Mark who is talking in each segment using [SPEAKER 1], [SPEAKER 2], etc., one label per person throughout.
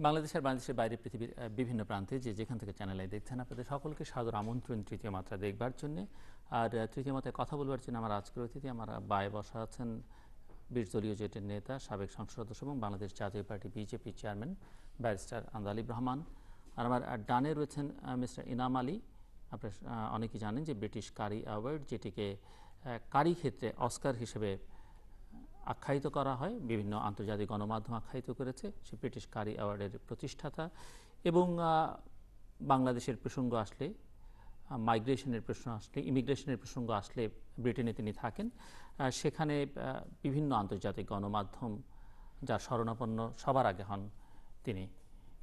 [SPEAKER 1] বাংলাদেশের বাইরে পৃথিবীর বিভিন্ন প্রান্তে যেখান থেকে চ্যানেলে দেখছেন আপনাদের সকলকে সাদর আমন্ত্রণ তৃতীয় মাত্রা দেখবার জন্য। আর তৃতীয় মাত্রায় কথা বলবার জন্য আমার আজকের অতিথি আমার বায়ে বসা আছেন 20 দলীয় জোটের নেতা, সাবেক সংসদ সদস্য এবং বাংলাদেশ জাতীয় party BJP chairman barrister Andalib Rahman. আর আমার ডানে রয়েছেন মিস্টার ইনাম আলী। আপনারা অনেকেই জানেন যে ব্রিটিশ কারি অ্যাওয়ার্ড, যেটিকে কারি ক্ষেত্রে অস্কার হিসেবে আখ্যায়িত করা হয়, বিভিন্ন আন্তর্জাতিক গণমাধ্যম আখ্যায়িত করেছে, সে ব্রিটিশ কারি অ্যাওয়ার্ডের প্রতিষ্ঠাতা। এবং বাংলাদেশের প্রসঙ্গ আসলে, মাইগ্রেশনের প্রশ্ন আসলে, ইমিগ্রেশনের প্রসঙ্গ আসলে ব্রিটেনে তিনি থাকেন। সেখানে বিভিন্ন আন্তর্জাতিক গণমাধ্যম যার শরণাপন্ন সবার আগে হন তিনি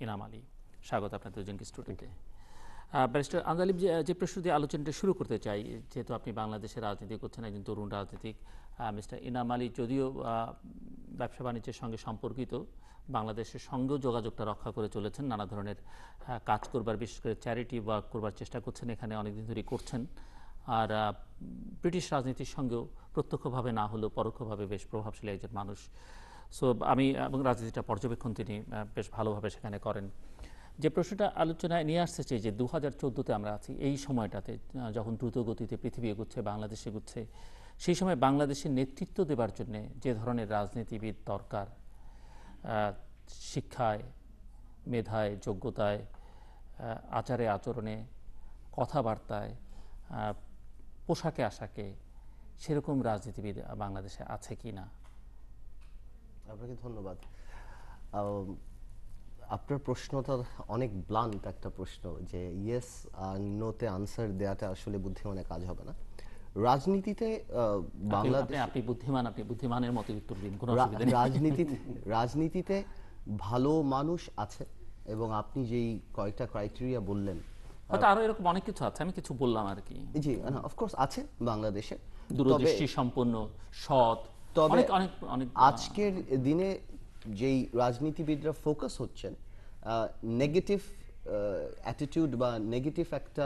[SPEAKER 1] ইনাম আলী। স্বাগত আপনাদের দুজনকে স্টুডিওতে। ব্যারিস্টার আন্দালিব, যে প্রশ্ন দিয়ে আলোচনাটা শুরু করতে চাই, যেহেতু আপনি বাংলাদেশের রাজনীতি করছেন, একজন তরুণ রাজনীতিক, মিস্টার ইনাম আলী যদিও ব্যবসা বাণিজ্যের সঙ্গে সম্পর্কিত, বাংলাদেশের সঙ্গেও যোগাযোগটা রক্ষা করে চলেছেন, নানা ধরনের কাজ করবার, বিশেষ করে চ্যারিটি ওয়ার্ক করবার চেষ্টা করছেন, এখানে অনেকদিন ধরেই করছেন। আর ব্রিটিশ রাজনীতির সঙ্গেও প্রত্যক্ষভাবে না হলেও পরোক্ষভাবে বেশ প্রভাবশালী একজন মানুষ। সো আমি এবং রাজনীতিটা পর্যবেক্ষণ তিনি বেশ ভালোভাবে সেখানে করেন। যে প্রশ্নটা আলোচনায় নিয়ে আসতে চাই যে 2014-তে আমরা আছি, এই সময়টাতে যখন দ্রুত গতিতে পৃথিবী এগুচ্ছে, বাংলাদেশ এগুচ্ছে, সেই সময় বাংলাদেশের নেতৃত্ব দেবার জন্যে যে ধরনের রাজনীতিবিদ দরকার, শিক্ষায়, মেধায়, যোগ্যতায়, আচারে আচরণে, কথাবার্তায়, পোশাকে আশাকে, সেরকম রাজনীতিবিদ বাংলাদেশে আছে কি না?
[SPEAKER 2] আপনাকে ধন্যবাদ। আপনার প্রশ্নটা অনেক ব্লান্ট একটা প্রশ্ন, যে ইয়েস আর নোতে আনসার দেওয়াটা আসলে বুদ্ধিমানের কাজ হবে না। রাজনীতিতে বাংলাদেশ,
[SPEAKER 1] আপনি বুদ্ধিমানের মতো উত্তর দিন, কোনো
[SPEAKER 2] রাজনীতিতে ভালো মানুষ আছে, এবং আপনি যেই কয়েকটা ক্রাইটেরিয়া বললেন,
[SPEAKER 1] হয়তো আরো এরকম অনেক কিছু আছে, আমি কিছু বললাম আর কি।
[SPEAKER 2] জি, অফকোর্স আছে বাংলাদেশে,
[SPEAKER 1] দূরদৃষ্টি সম্পন্ন, সৎ।
[SPEAKER 2] তবে আজকের দিনে যেই রাজনীতিবিদরা ফোকাস হচ্ছেন নেগেটিভ অ্যাটিটিউড বা নেগেটিভ একটা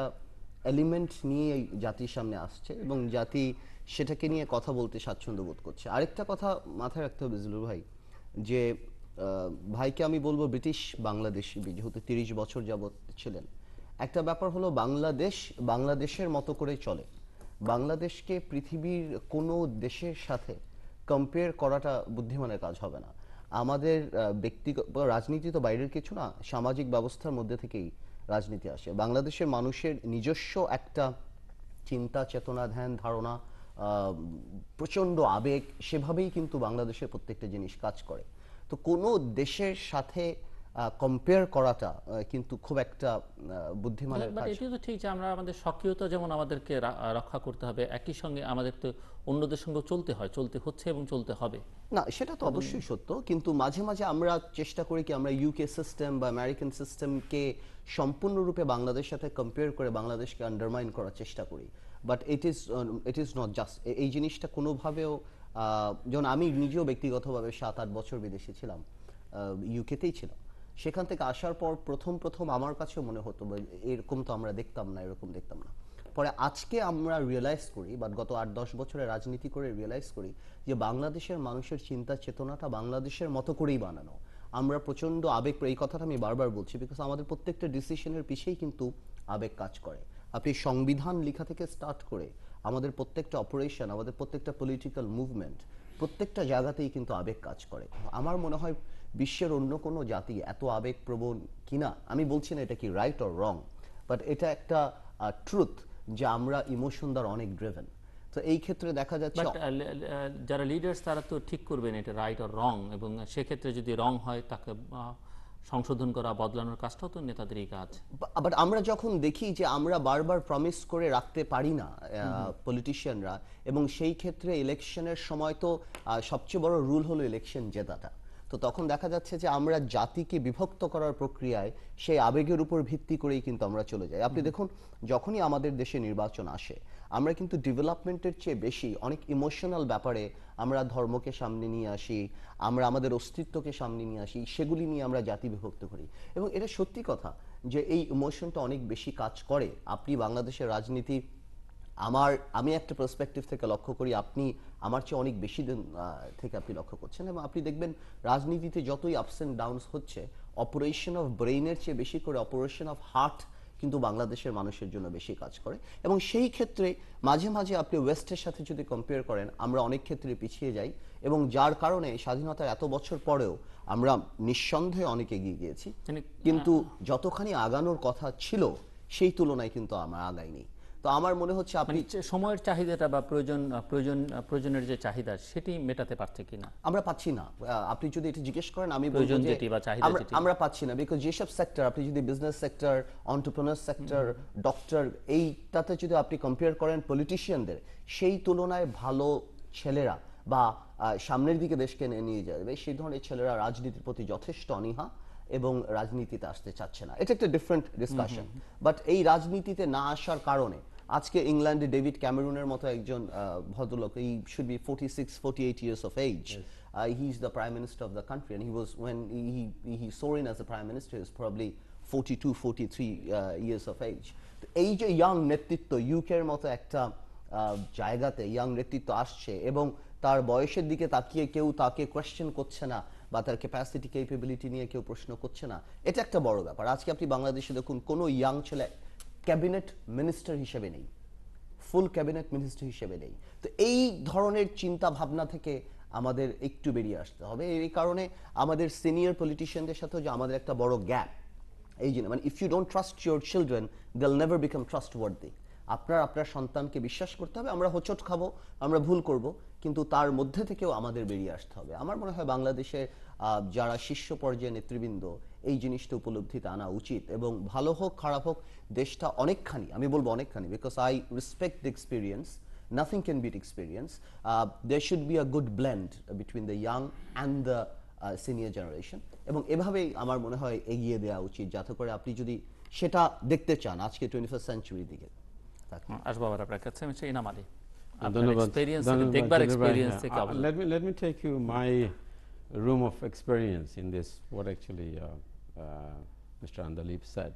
[SPEAKER 2] এলিমেন্ট নিয়ে জাতির সামনে আসছে, এবং জাতি সেটাকে নিয়ে কথা বলতে স্বাচ্ছন্দ্য বোধ করছে। আরেকটা কথা মাথায় রাখতে হবে জিলুর ভাই, যে ভাইকে আমি বলবো ব্রিটিশ বাংলাদেশি, যেহেতু 30 বছর যাবৎ ছিলেন। একটা ব্যাপার হলো, বাংলাদেশের মতো করে চলে। বাংলাদেশকে পৃথিবীর কোনো দেশের সাথে কম্পেয়ার করাটা বুদ্ধিমানের কাজ হবে না। আমাদের ব্যক্তিগত রাজনীতি তো বাইরের কিছু না, সামাজিক ব্যবস্থার মধ্যে থেকেই রাজনীতি আসে। বাংলাদেশের মানুষের নিজস্ব একটা চিন্তা, চেতনা, ধ্যান, ধারণা, প্রচণ্ড আবেগ, সেভাবেই কিন্তু বাংলাদেশের প্রত্যেকটা জিনিস কাজ করে। তো কোনো দেশের সাথে কম্পেয়ার করাটা কিন্তু খুব একটা বুদ্ধিমানের কাজ।
[SPEAKER 1] এটি তো ঠিক যে আমরা আমাদের সক্রিয়তা যেমন আমাদেরকে রক্ষা করতে হবে, একই সঙ্গে আমাদের তো অন্যদের সঙ্গে চলতে হচ্ছে এবং চলতে হবে।
[SPEAKER 2] না, সেটা তো অবশ্যই সত্য, কিন্তু মাঝে মাঝে আমরা চেষ্টা করি কি, আমরা ইউকে সিস্টেম বা আমেরিকান সিস্টেমকে সম্পূর্ণরূপে বাংলাদেশের সাথে কম্পেয়ার করে বাংলাদেশকে আন্ডারমাইন করার চেষ্টা করি। But it is not just. এই জিনিসটা কোনোভাবেও, যেমন আমি নিজেও ব্যক্তিগতভাবে 7-8 বছর বিদেশে ছিলাম, ইউকেতেই ছিলাম। সেখান থেকে আসার পর প্রথম আমার কাছেও মনে হতো এরকম তো আমরা দেখতাম না। পরে আজকে আমরা রিয়েলাইজ করি, বা গত 8-10 বছরে রাজনীতি করে রিয়েলাইজ করি, যে বাংলাদেশের মানুষের চিন্তা চেতনাটা বাংলাদেশের মতো করেই বানানো। আমরা প্রচণ্ড আবেগ, এই কথাটা আমি বারবার বলছি, বিকজ আমাদের প্রত্যেকটা ডিসিশনের পিছেই কিন্তু আবেগ কাজ করে। আপনি সংবিধান লেখা থেকে স্টার্ট করে আমাদের প্রত্যেকটা অপারেশন, আমাদের প্রত্যেকটা পলিটিক্যাল মুভমেন্ট, প্রত্যেকটা জায়গাতেই কিন্তু আবেগ কাজ করে। আমার মনে হয় বিশ্বের অন্য কোনো জাতি এত আবেগপ্রবণ কিনা, আমি বলছি না এটা কি রাইট অর রং, বাট এটা একটা ট্রুথ যে আমরা ইমোশন দ্বারা অনেক ড্রিভেন। তো এই ক্ষেত্রে দেখা যাচ্ছে
[SPEAKER 1] যারা লিডার্স তারা তো ঠিক করবেন এটা রাইট অর রং, এবং সেক্ষেত্রে যদি রং হয় তাকে সংশোধন করা, বদলানোর কাজটাও তো নেতাদেরই কাজ।
[SPEAKER 2] বাট আমরা যখন দেখি যে আমরা বারবার প্রমিস করে রাখতে পারি না পলিটিশিয়ানরা, এবং সেই ক্ষেত্রে ইলেকশনের সময় তো সবচেয়ে বড় রুল হলো ইলেকশন জেতাটা, তো তখন দেখা যাচ্ছে যে আমরা জাতিকে বিভক্ত করার প্রক্রিয়ায় সেই আবেগের উপর ভিত্তি করেই কিন্তু আমরা চলে যাই। আপনি দেখুন, যখনই আমাদের দেশে নির্বাচন আসে, আমরা কিন্তু ডেভেলপমেন্টের চেয়ে বেশি অনেক ইমোশনাল ব্যাপারে আমরা ধর্মকে সামনে নিয়ে আসি, আমরা আমাদের অস্তিত্বকে সামনে নিয়ে আসি, সেগুলি নিয়ে আমরা জাতি বিভক্ত করি। এবং এটা সত্যি কথা যে এই ইমোশনটা অনেক বেশি কাজ করে। আপনি বাংলাদেশের রাজনীতি আমি একটা পার্সপেক্টিভ থেকে লক্ষ্য করি, আপনি আমার চেয়ে অনেক বেশি দিন থেকে আপনি লক্ষ্য করছেন, এবং আপনি দেখবেন রাজনীতিতে যতই আপস অ্যান্ড ডাউনস হচ্ছে, অপারেশন অফ ব্রেইনের চেয়ে বেশি করে অপারেশন অফ হার্ট কিন্তু বাংলাদেশের মানুষের জন্য বেশি কাজ করে। এবং সেই ক্ষেত্রে মাঝে মাঝে আপনি ওয়েস্টের সাথে যদি কম্পেয়ার করেন, আমরা অনেক ক্ষেত্রে পিছিয়ে যাই, এবং যার কারণে স্বাধীনতার এত বছর পরেও আমরা নিঃসন্দেহে অনেক এগিয়ে গিয়েছি, কিন্তু যতখানি আগানোর কথা ছিল সেই তুলনায় কিন্তু আমরা আগাইনি। তো আমার মনে হচ্ছে আপনি
[SPEAKER 1] সময়ের চাহিদাটা বা প্রয়োজনের যে চাহিদা সেটি মেটাতে পারছে কিনা
[SPEAKER 2] আমরা পাচ্ছি না। আপনি যদি এটা জিজ্ঞেস করেন, আমি বলবো
[SPEAKER 1] প্রয়োজন
[SPEAKER 2] যে
[SPEAKER 1] যেটি বা চাহিদা যেটি
[SPEAKER 2] আমরা পাচ্ছি না, বিকজ যেসব সেক্টর, আপনি যদি business sector, entrepreneur sector, doctor, এইটাতে যদি আপনি কম্পেয়ার করেন পলিটিশিয়ানদের, সেই তুলনায় ভালো ছেলেরা বা সামনের দিকে দেশকে নিয়ে যাবে সেই ধরনের ছেলেরা রাজনীতির প্রতি যথেষ্ট অনীহা এবং রাজনীতিতে আসতে চাচ্ছে না। এটা একটা ডিফারেন্ট ডিসকাশন। বাট এই রাজনীতিতে না আসার কারণে আজকে ইংল্যান্ডে ডেভিড ক্যামেরুনের মতো একজন ভদ্রলোক, he should be 46-48 years of age. He is the prime minister of the country, and he was, when he saw in as a prime minister, he was probably 42-43 years of age. তো এই যে young নেতৃত্ব, ইউকের মতো একটা জায়গাতে young নেতৃত্ব আসছে, এবং তার বয়সের দিকে তাকিয়ে কেউ তাকে কোয়েশ্চেন করছে না, বা তার ক্যাপাসিটি ক্যাপাবিলিটি নিয়ে কেউ প্রশ্ন করছে না, এটা একটা বড় ব্যাপার। আজকে আপনি বাংলাদেশে দেখুন, কোনো ইয়াং ছেলে ক্যাবিনেট মিনিস্টার হিসেবে নেই, ফুল ক্যাবিনেট মিনিস্টার হিসেবে নেই। তো এই ধরনের চিন্তা ভাবনা থেকে আমাদের একটু বেরিয়ে আসতে হবে। এই কারণে আমাদের সিনিয়র পলিটিশিয়ানদের সাথেও যে আমাদের একটা বড় গ্যাপ, এই জন্য মানে if you don't trust your children, they will never become trustworthy. আপনার সন্তানকে বিশ্বাস করতে হবে। আমরা হোঁচট খাবো, আমরা ভুল করব, কিন্তু তার মধ্যে থেকেও আমাদের বেরিয়ে আসতে হবে। আমার মনে হয় বাংলাদেশের যারা শীর্ষ পর্যায়ে নেতৃবৃন্দ এই জিনিসটা উপলব্ধিতে আনা উচিত, এবং ভালো হোক খারাপ হোক, দেশটা অনেকখানি, আমি বলবো অনেকখানি, because I respect the experience, nothing can beat experience. There should be a good blend between the young and the senior generation, এবং এভাবেই আমার মনে হয় এগিয়ে দেওয়া উচিত, যাতে করে আপনি যদি সেটা দেখতে চান আজকে 21st সেঞ্চুরির দিকে।
[SPEAKER 1] আসবো আবার আপনার কাছে। Mister Inam Ali,
[SPEAKER 3] let me take you my room of experience in this, what actually Mr. Andaleive said.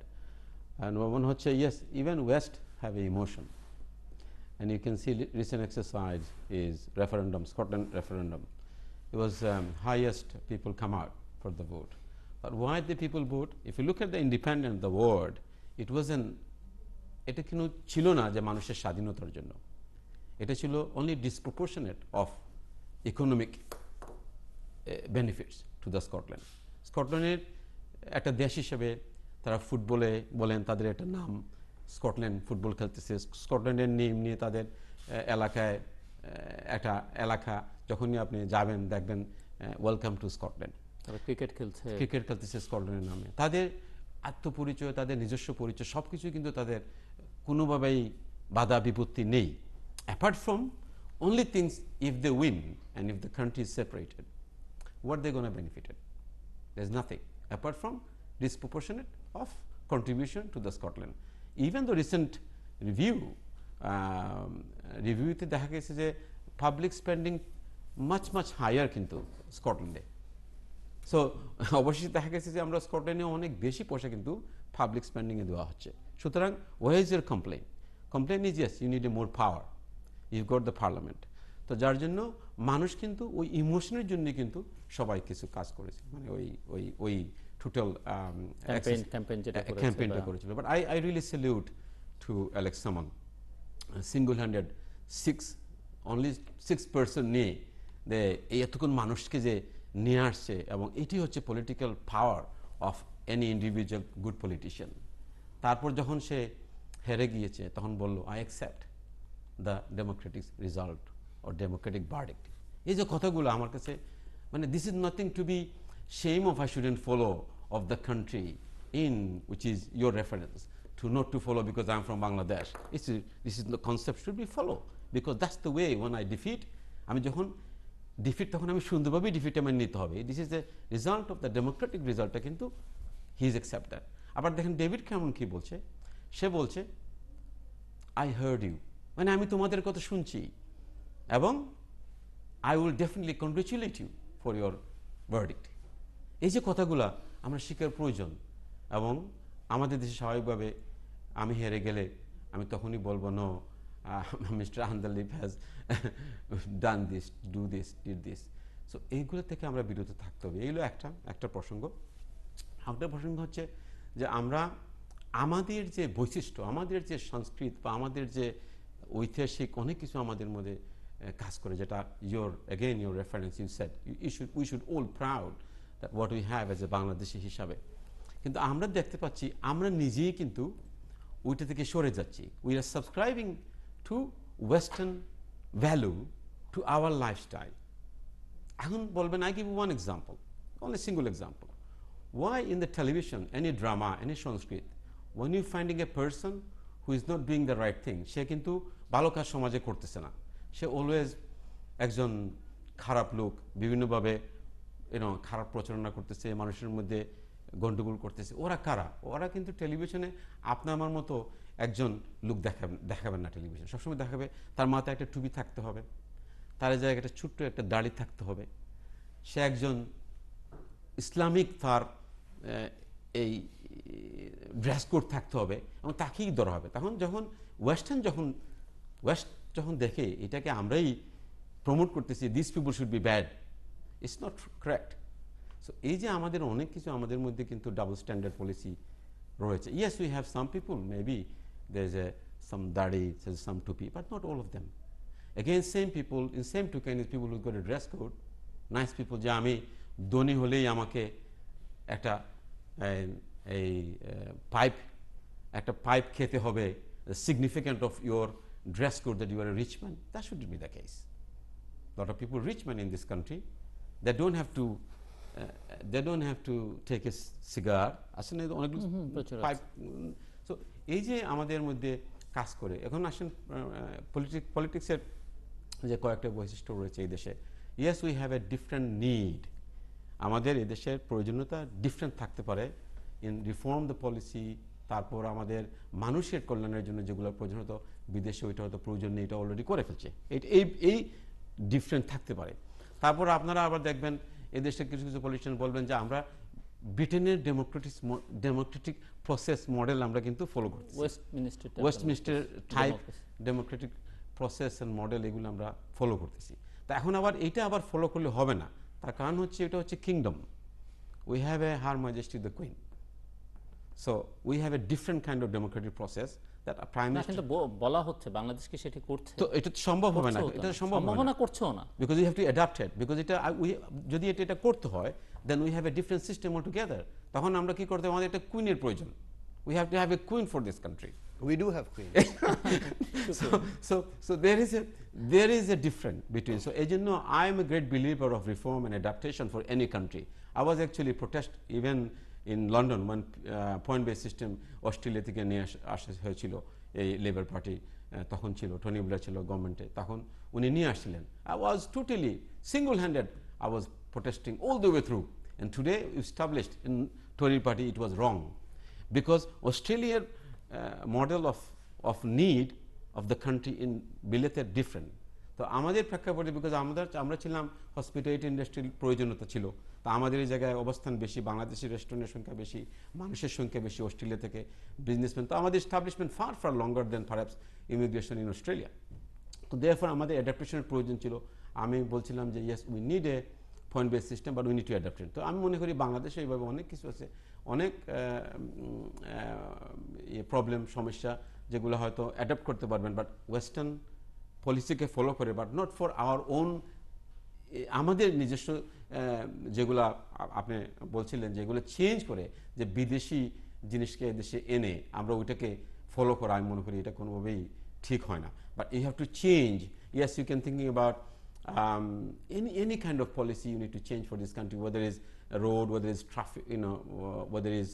[SPEAKER 3] And one হচ্ছে, yes, even West have a emotion, and you can see recent exercise is referendum, Scotland referendum. It was highest people come out for the vote. But why the people vote? If you look at the independent, the word, it wasn't, এটা কিন্তু ছিল না যে মানুষের স্বাধীনতার জন্য, এটা ছিল only disproportionate of economic benefits to the Scotland. স্কটল্যান্ডের একটা দেশ হিসেবে তারা ফুটবলে বলেন, তাদের একটা নাম স্কটল্যান্ড, ফুটবল খেলতেছে, স্কটল্যান্ডের নেম নিয়ে তাদের এলাকায় একটা এলাকা, যখনই আপনি যাবেন দেখবেন ওয়েলকাম টু স্কটল্যান্ড,
[SPEAKER 1] তারা ক্রিকেট
[SPEAKER 3] খেলতেছে স্কটল্যান্ডের নামে। তাদের আত্মপরিচয়, তাদের নিজস্ব পরিচয়, সব কিছুই কিন্তু তাদের কোনোভাবেই বাধা বিপত্তি নেই, apart from only things, if they win and if the country is separated, what they're going to benefit it? There's nothing apart from disproportionate of contribution to the Scotland. Even the recent reviewতে দেখা গেছে যে public spending much higher কিন্তু স্কটল্যান্ডে। So অবশ্যই দেখা গেছে যে আমরা স্কটল্যান্ডে অনেক বেশি পয়সা কিন্তু পাবলিক স্পেন্ডিংয়ে দেওয়া হচ্ছে। সুতরাং where is your complaint? Complaint is, yes, you need a more power, you've got the parliament. তো যার জন্য মানুষ কিন্তু ওই ইমোশনের জন্য কিন্তু সবাই কিছু কাজ করেছে, মানে ওই টোটাল ক্যাম্পেইনটা করেছিল। But I really salute two Alex Salmond, single-handed only 6% নিয়ে এই এতক্ষণ মানুষকে যে নিয়ে আসছে, এবং এটি হচ্ছে political power of any individual good politician. তারপর যখন সে হেরে গিয়েছে তখন বলল, I accept the Democratic result or democratic verdict. এই যে কথাগুলো আমার কাছে, মানে this is nothing to be shame of, I shouldn't follow of the country in which is your reference, to not to follow because I'm from Bangladesh. This is the concept should be follow, because that's the way when I defeat, আমি যখন defeat তখন আমি সুন্দরভাবে defeat আমার নিতে হবে। This is the result of the Democratic রেজাল্টটা কিন্তু হি ইজ অ্যাকসেপ্ট দ্যাট। আবার দেখেন ডেভিড ক্যামেরন কি বলছে, সে বলছে আই হার্ড ইউ, মানে আমি তোমাদের কথা শুনছি, এবং I will definitely congratulate you for your verdict. এই যে কথাগুলো আমরা শেখার প্রয়োজন, এবং আমাদের দেশে স্বাভাবিকভাবে আমি হেরে গেলে আমি তখনই বলবো no, Mr. Andaleive has done this, do this, did this. So এইগুলো থেকে আমরা বিরত থাকতে হবে। এইগুলো একটা প্রসঙ্গ। একটা প্রসঙ্গ হচ্ছে যে আমরা আমাদের যে বৈশিষ্ট্য, আমাদের যে সংস্কৃতি বা আমাদের যে ঐতিহাসিক অনেক কিছু আমাদের মধ্যে কাজ করে, যেটা your reference, you said we should all proud that what we have as a Bangladeshi হিসাবে। কিন্তু আমরা দেখতে পাচ্ছি আমরা নিজেই কিন্তু ওইটা থেকে সরে যাচ্ছি। We are subscribing two western value to our lifestyle. এখন বলবেন, I give you one example, only single example. Why in the television, any drama, any Sanskrit, when you finding a person who is not doing the right thing, সে কিন্তু ভালো কাজ সমাজে করতেছে না, সে always একজন খারাপ লোক, বিভিন্নভাবে খারাপ প্রচারণা করতেছে, মানুষের মধ্যে গন্ডগোল করতেছে, ওরা কারা? ওরা কিন্তু টেলিভিশনে আপনার আমার মতো একজন লোক দেখাবেন না। টেলিভিশন সবসময় দেখাবে তার মাথায় একটা টুপি থাকতে হবে, তার জায়গায় একটা ছোট্ট একটা দাড়ি থাকতে হবে, সে একজন ইসলামিক তার এই ড্রেস কোড থাকতে হবে এবং তাকেই ধরা হবে। তখন ওয়েস্ট যখন দেখে এটাকে আমরাই প্রমোট করতেছি, this people should be bad, it's not correct. So এই যে আমাদের অনেক কিছু আমাদের মধ্যে কিন্তু ডাবল স্ট্যান্ডার্ড পলিসি রয়েছে। Yes, we have some people, maybe there is some দাড়ি, সাম টুপি, but not all of them. Again, same people, in same token is people who've got a dress code, nice people, যে আমি ধনী হলেই আমাকে একটা pipe খেতে হবে, the significant of your dress code that you are a rich man. That shouldn't be the case. A lot of people, rich men in this country, they don't have to take a cigar. আসলে অনেকগুলো pipe. So এই যে আমাদের মধ্যে কাজ করে, এখন আসেন পলিটিক্সের যে কয়েকটা বৈশিষ্ট্য রয়েছে এই দেশে। Yes, we have a different need. আমাদের এই দেশের প্রয়োজনীয়তা ডিফারেন্ট থাকতে পারে ইন রিফর্ম দ্য পলিসি। তারপর আমাদের মানুষের কল্যাণের জন্য যেগুলো প্রয়োজনীয়তা বিদেশে ওইটা হয়তো প্রয়োজন নেই, এটা অলরেডি করে ফেলছে, এই ডিফারেন্ট থাকতে পারে। তারপর আপনারা আবার দেখবেন এদেশের কিছু কিছু পলিটিশিয়ান বলবেন যে আমরা ব্রিটেনের ডেমোক্রেটিক প্রসেস মডেল আমরা কিন্তু ফলো করছি, Westminster type Democratic process and model, এগুলো আমরা ফলো করতেছি। তা এখন আবার এইটা আবার ফলো করলে হবে না, তার কারণ হচ্ছে এটা হচ্ছে kingdom. We have A her majesty the queen, so we have a different kind of Democratic process that prime minister
[SPEAKER 1] বলা হচ্ছে বাংলাদেশকে সেটি করছে।
[SPEAKER 3] তো এটা সম্ভব হবে না, এটা সম্ভব
[SPEAKER 1] না, করছেও না,
[SPEAKER 3] because you have to adapt it, because এটা যদি এটা করতে হয় then we have a different system all together. তখন আমরা কি করতে হবে, আমাদের একটা কুইনের প্রয়োজন। We have to have a queen for this country.
[SPEAKER 2] We do have queen.
[SPEAKER 3] so there is a difference between. So ejenno I am a great believer of reform and adaptation for any country. I was actually protest even in London when point based system Australia থেকে নিয়ে আসা হয়েছিল, এই labour party তখন ছিল, Tony Blair ছিল গভর্নমেন্টে, তখন উনি নিয়ে আসছিলেন। I was totally single handed, I was protesting all the way through, and today established in Tory party it was wrong, because Australia model of need of the country in বিলেতে different. তো আমাদের প্রেক্ষাপটে, because আমরা ছিলাম hospitality ইন্ডাস্ট্রির প্রয়োজনীয়তা ছিল, তো আমাদের এই জায়গায় অবস্থান বেশি, বাংলাদেশি রেস্টুরেন্টের সংখ্যা বেশি, মানুষের সংখ্যা বেশি অস্ট্রেলিয়া থেকে, বিজনেসম্যান, তো আমাদের establishment far longer than perhaps immigration in Australia. তো দেয়ারফর আমাদের অ্যাডাপ্টেশনের প্রয়োজন ছিল। আমি বলছিলাম যে yes, we need a point base system, but we need to adapt it. তো আমি মনে করি বাংলাদেশে এইভাবে অনেক কিছু আছে, অনেক প্রবলেম সমস্যা যেগুলো হয়তো অ্যাডাপ্ট করতে পারবেন, বাট ওয়েস্টার্ন পলিসিকে ফলো করে, but not for our own, আমাদের নিজস্ব যেগুলা আপনি বলছিলেন যেগুলো চেঞ্জ করে, যে বিদেশি জিনিসকে দেশে এনে আমরা ওইটাকে ফলো করা, আমি মনে করি এটা কোনোভাবেই ঠিক হয় না। But you have to change. Yes, you can thinking about any kind of policy you need to change for this country, whether it is a road, whether it is traffic, whether it is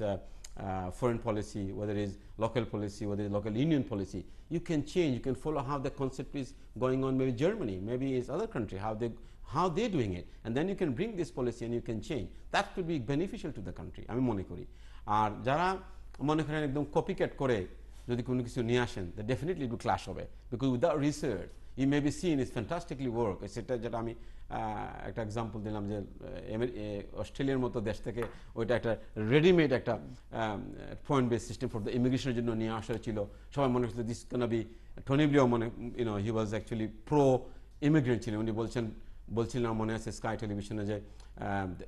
[SPEAKER 3] foreign policy, whether it is local policy, whether it is local union policy. You can change, you can follow how the concept is going on, maybe Germany, maybe it's other country, how they're doing it, and then you can bring this policy and you can change. That could be beneficial to the country, আমি মনে করি। আর যারা মনে করেন একদম copycat করে যদি কোনো কিছু নিয়ে আসেন ডেফিনেটলি একটু ক্লাশ হবে, because without research E may be seen is ফ্যান্টাস্টিকলি work. সেটা যেটা আমি একটা এক্সাম্পল দিলাম যে অস্ট্রেলিয়ার মতো দেশ থেকে ওইটা একটা রেডিমেড একটা point base system for the ইমিগ্রেশনের জন্য নিয়ে আসা ছিল। সবাই মনে করছিল this can be, Tony Blair মনে he was actually pro immigrant ছিলেন। উনি বলছিলেন আমার মনে আছে স্কাই টেলিভিশনে যে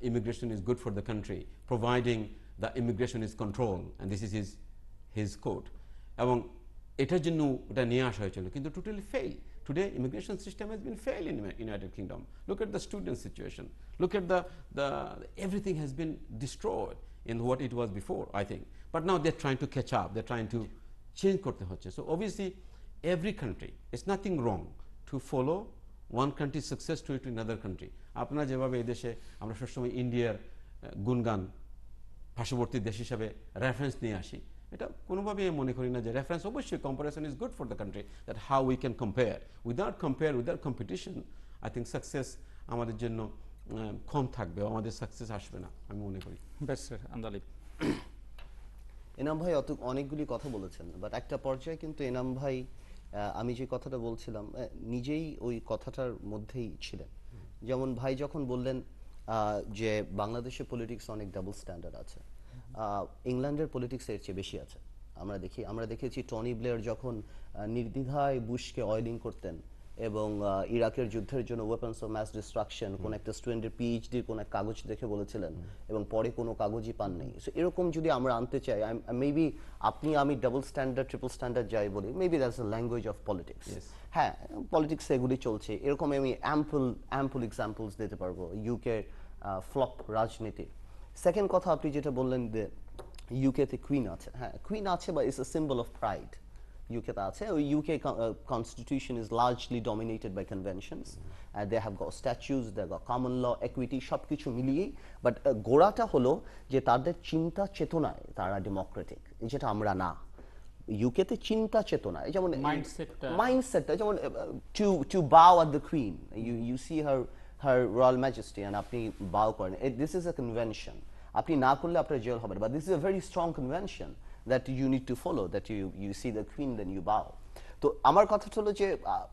[SPEAKER 3] immigration is good for the country providing the immigration is control and this is his quote. এবং এটার জন্য ওটা নিয়ে আসা হয়েছিল, কিন্তু totally fail. Today, immigration system has been failed in United Kingdom. Look at the student situation. Look at the everything has been destroyed in what it was before, I think. But now they're trying to catch up. They're trying to change korte hocche. So obviously, every country, it's nothing wrong to follow one country's success story to another country. আপনারা যেভাবে এই দেশে আমরা সবসময় ইন্ডিয়ার গুণগান পার্শ্ববর্তী দেশ হিসাবে রেফারেন্স নিয়ে আসি, এটা কোনোভাবেই মনে করি না যে রেফারেন্স, অবশ্যই comparison is good for the country, that how we can compare. Without competition I think success আমাদের জন্য কম থাকবে, আমাদের সাকসেস আসবে না আমি মনে করি।
[SPEAKER 1] ব্যারিস্টার আন্দালিব।
[SPEAKER 2] এনাম ভাই অনেকগুলি কথা বলেছেন, বাট একটা পর্যায়ে কিন্তু এনাম ভাই আমি যে কথাটা বলছিলাম নিজেই ওই কথাটার মধ্যেই ছিলেন। যেমন ভাই যখন বললেন যে বাংলাদেশের পলিটিক্স অনেক ডাবল স্ট্যান্ডার্ড আছে, ইংল্যান্ডের পলিটিক্স এর চেয়ে বেশি আছে। আমরা দেখেছি টনি ব্লেয়ার যখন নির্দ্বিধায় বুশকে অয়েলিং করতেন এবং ইরাকের যুদ্ধের জন্য ওয়েপন্স অফ ম্যাস ডিস্ট্রাকশন কোন একটা স্টুডেন্টের পিএইচডির কোন এক কাগজ দেখে বলেছিলেন এবং পরে কোনো কাগজই পান নেই। সো এরকম যদি আমরা আনতে চাই, মেবি আমি ডাবল স্ট্যান্ডার্ড ট্রিপল স্ট্যান্ডার্ড যাই বলি, maybe that's the language of politics. হ্যাঁ, পলিটিক্সে এগুলি চলছে, এরকম আমি অ্যাম্পল এক্সাম্পলস দিতে পারবো ইউকে ফ্লপ রাজনীতি। সেকেন্ড কথা আপনি যেটা বললেন যে ইউকেতে কুইন আছে, হ্যাঁ কুইন আছে, বা it's a symbol of pride. ইউকেতে আছে, ওই UK constitution is largely dominated by conventions, they have got statutes, they got common law, equity, সব কিছু মিলিয়েই। বাট গোড়াটা হলো যে তাদের চিন্তা চেতনায় তারা ডেমোক্রেটিক, যেটা আমরা না। ইউকেতে চিন্তা চেতনায়, যেমন মাইন্ডসেটটা, যেমন to bow at the queen, you see her royal majesty and আপনি bow করেন, this is a convention, আপনি না করলে আপনার জেল হবে, but this is a very strong convention that you need to follow, that you see the queen then you bow. তো আমার কথাটা হলো যে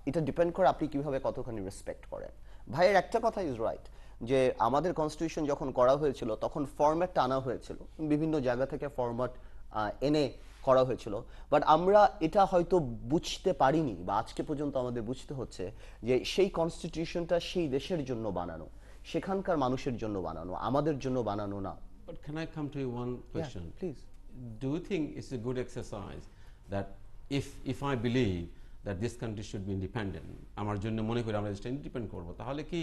[SPEAKER 2] এটা ডিপেন্ড করে আপনি কিভাবে কতখানি রেসপেক্ট করেন। ভাইয়ের একটা কথা ইজ রাইট যে আমাদের কনস্টিটিউশন যখন করা হয়েছিল তখন ফরম্যাটটা আনা হয়েছিল, বিভিন্ন জায়গা থেকে ফরম্যাট এনে করা হয়েছিল, বাট আমরা এটা হয়তো বুঝতে পারিনি, বা আজকে পর্যন্ত আমাদের বুঝতে হচ্ছে যে সেই কনস্টিটিউশনটা সেই দেশের জন্য বানানো, সেখানকার মানুষের জন্য বানানো, আমাদের জন্য বানানো না।
[SPEAKER 3] But can I come to you one question?
[SPEAKER 2] Yeah, please.
[SPEAKER 3] Do you think it's a good exercise that if I believe that this country should be independent, আমার জন্য মনে করি আমরা দেশটা ইন্ডিপেন্ডেন্ট করব, তাহলে কি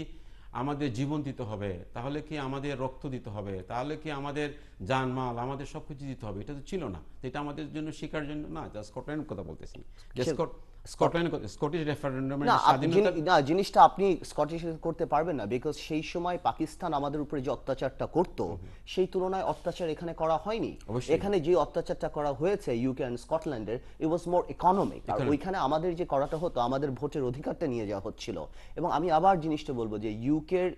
[SPEAKER 3] আমাদের জীবন দিতে হবে, তাহলে কি আমাদের রক্ত দিতে হবে, তাহলে কি আমাদের জানমাল, আমাদের সবকিছু দিতে হবে? এটা তো ছিল না, এটা আমাদের জন্য শিকার জন্য না। স্কটল্যান্ডের কথা বলতেছি, স্কটিশ রেফারেন্ডামের স্বাধীনতা
[SPEAKER 2] না, জিনিসটা আপনি স্কটিশ করতে পারবেন না, বিকজ সেই সময় পাকিস্তান আমাদের উপরে যে অত্যাচারটা করত সেই তুলনায় অত্যাচার এখানে করা হয়নি। এখানে যে অত্যাচারটা করা হয়েছে ইউকে এন্ড স্কটল্যান্ডের, ইট ওয়াজ মোর ইকোনমিক। আর ওইখানে আমাদের যে করাটা হতো, আমাদের ভোটের অধিকারটা নিয়ে যাওয়া হচ্ছিল। এবং আমি আবার জিনিসটা বলবো যে ইউকের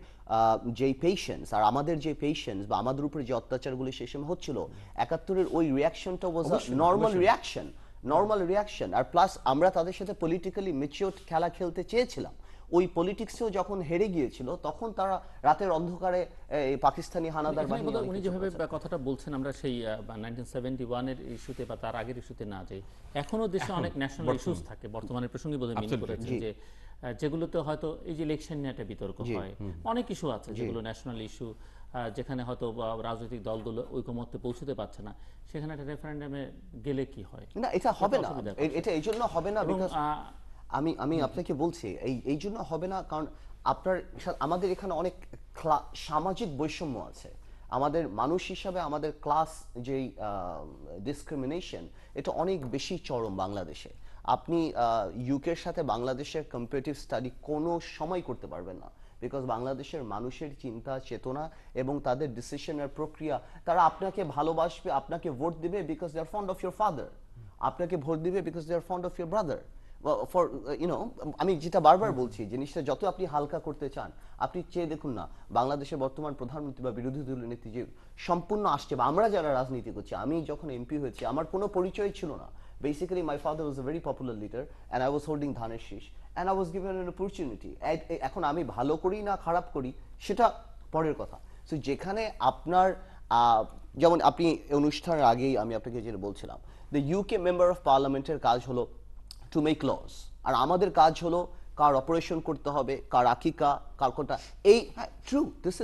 [SPEAKER 2] যে পেশেন্স আর আমাদের যে পেশেন্স, বা আমাদের উপরে যে অত্যাচারগুলি সেই সময় হচ্ছিল, ৭১-এর ওই রিয়াকশনটা ওয়াজ আ নর্মাল রিয়াকশন। আর প্লাস আমরা তাদের সাথে পলিটিক্যালি ম্যাচিউরড খেলা খেলতে চেয়েছিলাম। ওই পলিটিক্সেও যখন হেরে গিয়েছিল তখন তারা রাতের অন্ধকারে পাকিস্তানি হানাদার বাহিনী,
[SPEAKER 1] উনি যেভাবে কথাটা বলছেন, আমরা সেই 1971 এর ইস্যুতে বা তার আগের ইস্যুতে না যাই, এখনো দেশে অনেক ন্যাশনাল ইস্যুস থাকে, বর্তমানের প্রসঙ্গে বোধহয় মিন করেছে যে যেগুলোতে হয়তো এই যে ইলেকশন নিয়ে একটা বিতর্ক হয়, অনেক ইস্যু আছে যেগুলো ন্যাশনাল ইস্যু, যেখানে হয়তো রাজনৈতিক দলগুলো ঐকমত্যে পৌঁছতে পারছে না, সেখানে একটা রেফারেন্ডামে গেলে কি হয়?
[SPEAKER 2] না, এটা হবে না, এটা এই জন্য হবে না, বিকজ আমি আপনাকে বলছি এই জন্য হবে না, কারণ আমাদের এখানে অনেক সামাজিক বৈষম্য আছে। আমাদের মানুষ হিসাবে আমাদের ক্লাস যেই ডিসক্রিমিনেশন, এটা অনেক বেশি চরম বাংলাদেশে। আপনি ইউকের সাথে বাংলাদেশের কম্পারেটিভ স্টাডি কোনো সময় করতে পারবেন না, বিকজ বাংলাদেশের মানুষের চিন্তা চেতনা এবং তাদের ডিসিশনের প্রক্রিয়া, তারা আপনাকে ভালোবাসবে, আপনাকে ভোট দিবে because they are fond of your father, আপনাকে ভোট দিবে because they are fond of your brother. For আমি যেটা বারবার বলছি, জিনিসটা যত আপনি হালকা করতে চান, আপনি চেয়ে দেখুন না বাংলাদেশের বর্তমান প্রধানমন্ত্রী বা বিরোধী দলের নেত্রী যে সম্পূর্ণ আসছে, বা আমরা যারা রাজনীতি করছি, আমি যখন এমপি হয়েছি আমার কোনো পরিচয় ছিল না, Basically, my father was a very popular leader, and I was holding ধানের শীষ, and I was given an opportunity. এখন আমি ভালো করি না খারাপ করি সেটা পরের কথা। সো যেখানে আপনার যেমন আপনি অনুষ্ঠানের আগেই আমি আপনাকে যেটা বলছিলাম, দ্য ইউকে মেম্বার অফ পার্লামেন্টের কাজ হলো টু মেক লস, আর আমাদের কাজ হলো কার অপারেশন করতে হবে, কার আকিকা, কার কোনটা, এই ট্রু, দিস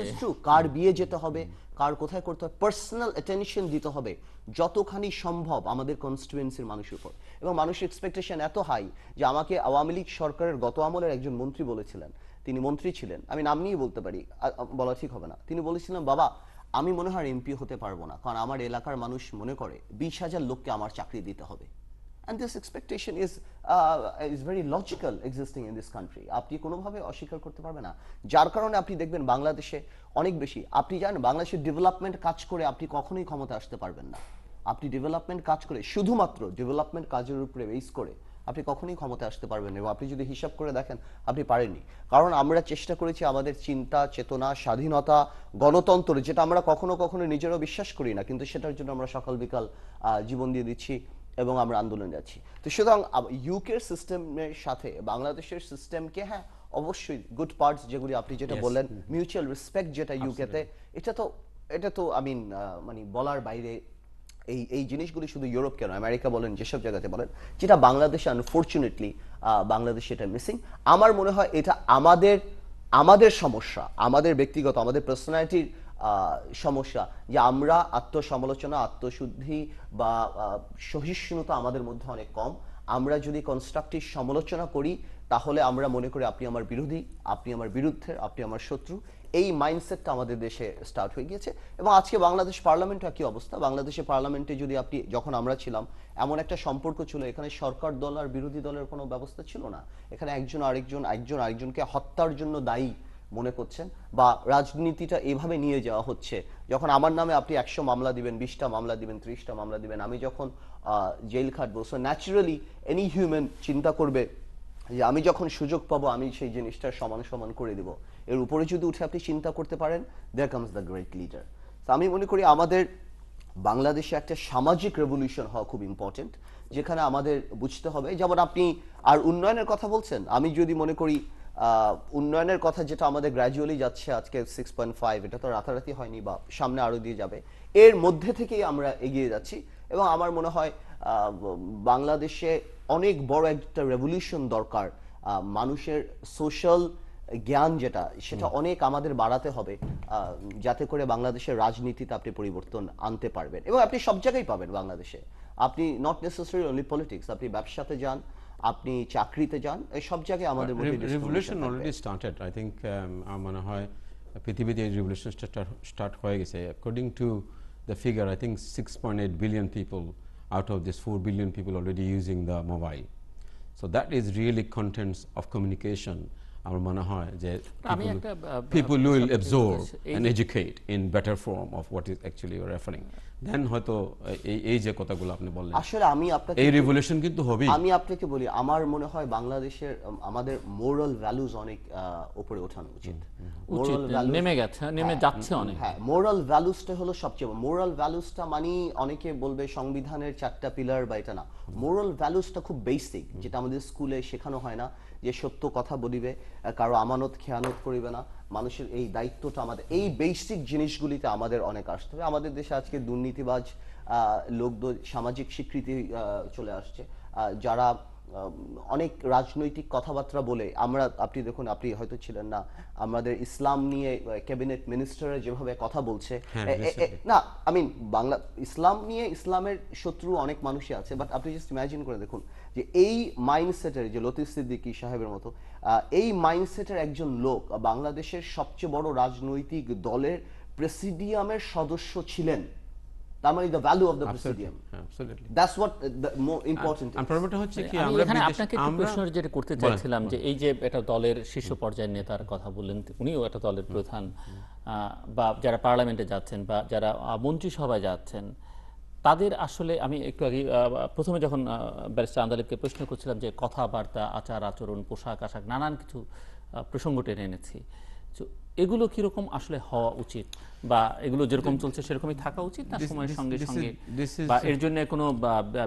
[SPEAKER 2] ইজ ট্রু, কার বিয়ে যেতে হবে, কার কোথায় করতে হবে, পার্সোনাল অ্যাটেনশন দিতে হবে যতখানি সম্ভব আমাদের কনস্টিটুয়েন্সির মানুষের উপর। এবং মানুষের এক্সপেকটেশন এত হাই যে আমাকে আওয়ামী লীগ সরকারের গত আমলের একজন মন্ত্রী বলেছিলেন, তিনি মন্ত্রী ছিলেন, আমি নাম নিয়ে বলতে পারি, বলা ঠিক হবে না, তিনি বলেছিলেন বাবা আমি মনে হয় এমপি হতে পারবো না, কারণ আমার এলাকার মানুষ মনে করে 20,000 লোককে আমার চাকরি দিতে হবে। And this expectation is very logical existing in this country. আপনি কোনোভাবে অস্বীকার করতে পারবে না, যার কারণে আপনি দেখবেন বাংলাদেশে অনেক বেশি, আপনি জানেন বাংলাদেশের ডেভেলপমেন্ট কাজ করে আপনি কখনোই ক্ষমতা আসতে পারবেন না। আপনি ডেভেলপমেন্ট কাজ করে, শুধুমাত্র ডেভেলপমেন্ট কাজের উপরে বেস করে আপনি কখনোই ক্ষমতা আসতে পারবেন না। এবং আপনি যদি হিসাব করে দেখেন আপনি পারেননি, কারণ আমরা চেষ্টা করেছি আমাদের চিন্তা চেতনা, স্বাধীনতা, গণতন্ত্র, যেটা আমরা কখনো কখনো নিজেরাও বিশ্বাস করি না, কিন্তু সেটার জন্য আমরা সকাল বিকাল জীবন দিয়ে দিচ্ছি এবং আমরা আন্দোলনে যাচ্ছি। তো সুতরাং ইউকের সিস্টেমের সাথে বাংলাদেশের সিস্টেমকে, হ্যাঁ অবশ্যই গুড পার্টস যেগুলি আপনি যেটা বললেন, মিউচুয়াল রেসপেক্ট যেটা ইউকেতে, এটা তো মানে বলার বাইরে। এই জিনিসগুলি শুধু ইউরোপ কেন, আমেরিকা বলেন, যেসব জায়গাতে বলেন, যেটা বাংলাদেশে আনফরচুনেটলি বাংলাদেশে এটা মিসিং। আমার মনে হয় এটা আমাদের সমস্যা, আমাদের ব্যক্তিগত, আমাদের পার্সোনালিটির সমস্যা, যে আমরা আত্মসমালোচনা, আত্মশুদ্ধি বা সহিষ্ণুতা আমাদের মধ্যে অনেক কম। আমরা যদি কনস্ট্রাকটিভ সমালোচনা করি তাহলে আমরা মনে করি আপনি আমার বিরোধী, আপনি আমার বিরুদ্ধে, আপনি আমার শত্রু। এই মাইন্ডসেটটা আমাদের দেশে স্টার্ট হয়ে গিয়েছে। এবং আজকে বাংলাদেশ পার্লামেন্টে কি অবস্থা, বাংলাদেশের পার্লামেন্টে যদি আপনি, যখন আমরা ছিলাম এমন একটা সম্পর্ক ছিল, এখানে সরকার দল আর বিরোধী দলের কোনো ব্যবস্থা ছিল না। এখানে একজন আরেকজনকে হত্যার জন্য দায়ী মনে করছেন, বা রাজনীতিটা এভাবে নিয়ে যাওয়া হচ্ছে, যখন আমার নামে আপনি 100 মামলা দিবেন, 20টা মামলা দিবেন, 30টা মামলা দিবেন, আমি যখন জেল খাটবো। সো ন্যাচারালি এনি হিউম্যান চিন্তা করবে যে আমি যখন সুযোগ পাবো আমি সেই জিনিসটার সমান সমান করে দিব। এর উপরে যদি উঠে আপনি চিন্তা করতে পারেন, there comes the great leader. তো আমি মনে করি আমাদের বাংলাদেশে একটা সামাজিক রেভলিউশন হওয়া খুব ইম্পর্টেন্ট, যেখানে আমাদের বুঝতে হবে, যেমন আপনি আর উন্নয়নের কথা বলছেন, আমি যদি মনে করি উন্নয়নের কথা যেটা আমাদের গ্র্যাজুয়ালি যাচ্ছে, আজকে 6.5, এটা তো রাতারাতি হয়নি, বা সামনে আরো দিয়ে যাবে, এর মধ্যে থেকেই আমরা এগিয়ে যাচ্ছি। এবং আমার মনে হয় বাংলাদেশে অনেক বড় একটা রেভলিউশন দরকার, মানুষের সোশ্যাল জ্ঞান যেটা, সেটা অনেক আমাদের বাড়াতে হবে, যাতে করে বাংলাদেশের রাজনীতিতে আপনি পরিবর্তন আনতে পারবেন। এবং আপনি সব জায়গায় পাবেন বাংলাদেশে, আপনি নট নেসেসারি অনলি পলিটিক্স, আপনি ব্যবসাতে যান, আপনি চাকরিতে যান, এই সব জায়গায় আমাদের মধ্যে
[SPEAKER 3] revolution already started. I think আমার মনে হয় পৃথিবীতে এই রিভলিউশনটা স্টার্ট হয়ে গেছে। According to the figure, I think 6.8 billion people out of this 4 billion people already using the mobile. So that is really contents of communication. আমার মনে হয় যে people will absorb and educate in better form of what is actually you're referring. দেন হয়তো এই যে কথাগুলো আপনি বললেন,
[SPEAKER 2] আসলে আমি আপনাকে
[SPEAKER 3] এই রিভলিউশন কিন্তু হবে।
[SPEAKER 2] আমি আপনাকে বলি, আমার মনে হয় বাংলাদেশের আমাদের মোরাল ভ্যালুজ অনেক উপরে ওঠানো উচিত।
[SPEAKER 1] নেমে যাচ্ছে অনেক।
[SPEAKER 2] হ্যাঁ, মোরাল ভ্যালুজটা হলো সবচেয়ে, মোরাল ভ্যালুজটা মানে অনেকে বলবে সংবিধানের 4টা পিলার, বা এটা না। মোরাল ভ্যালুজটা খুব বেসিক, যেটা আমাদের স্কুলে শেখানো হয় না, যে সত্য কথা বলিবে, কারো আমানত খেয়ানত করিবে না, মানুষের এই দায়িত্বটা আমাদের, এই বেসিক জিনিসগুলিতে আমাদের অনেক আসতে হবে। আমাদের দেশে আজকে দুর্নীতিবাজ লোকদের সামাজিক স্বীকৃতি চলে আসছে, যারা অনেক রাজনৈতিক কথাবার্তা বলে। আপনি দেখুন, আপনি হয়তো ছিলেন না, আমাদের ইসলাম নিয়ে ক্যাবিনেট মিনিস্টাররা যেভাবে কথা বলছে, না বাংলা ইসলাম নিয়ে, ইসলামের শত্রু অনেক মানুষই আছে, বাট আপনি জাস্ট ইমাজিন করে দেখুন যে এই মাইন্ডসেটের, যে লতিফ সিদ্দিকী সাহেবের মতো এই মাইন্ডসেটের একজন লোক বাংলাদেশের সবচেয়ে বড় রাজনৈতিক দলের প্রেসিডিয়ামের সদস্য ছিলেন। তার মানে the value of the presidium.
[SPEAKER 3] Absolutely.
[SPEAKER 2] That's what the more important is.
[SPEAKER 3] প্রবলেমটা হচ্ছে কি,
[SPEAKER 1] আমরা এখানে আপনাকে একটা প্রশ্ন যেটা করতে চাইছিলাম, যে এই যে একটা দলের শীর্ষ পর্যায়ের নেতার কথা বললেন, উনিও একটা দলের প্রধান, বা যারা পার্লামেন্টে যাচ্ছেন, বা যারা মন্ত্রিসভায় যাচ্ছেন, তাদের আসলে আমি একটু আগে প্রথমে যখন ব্যারিস্টার আন্দালিবকে প্রশ্ন করছিলাম যে কথাবার্তা, আচার আচরণ, পোশাক আশাক, নানান কিছু প্রসঙ্গ টেনে এনেছি, এগুলো কিরকম আসলে হওয়া উচিত, বা এগুলো যেরকম চলছে সেরকমই থাকা উচিত, না সময়ের সঙ্গে সঙ্গে, বা এর জন্য কোনো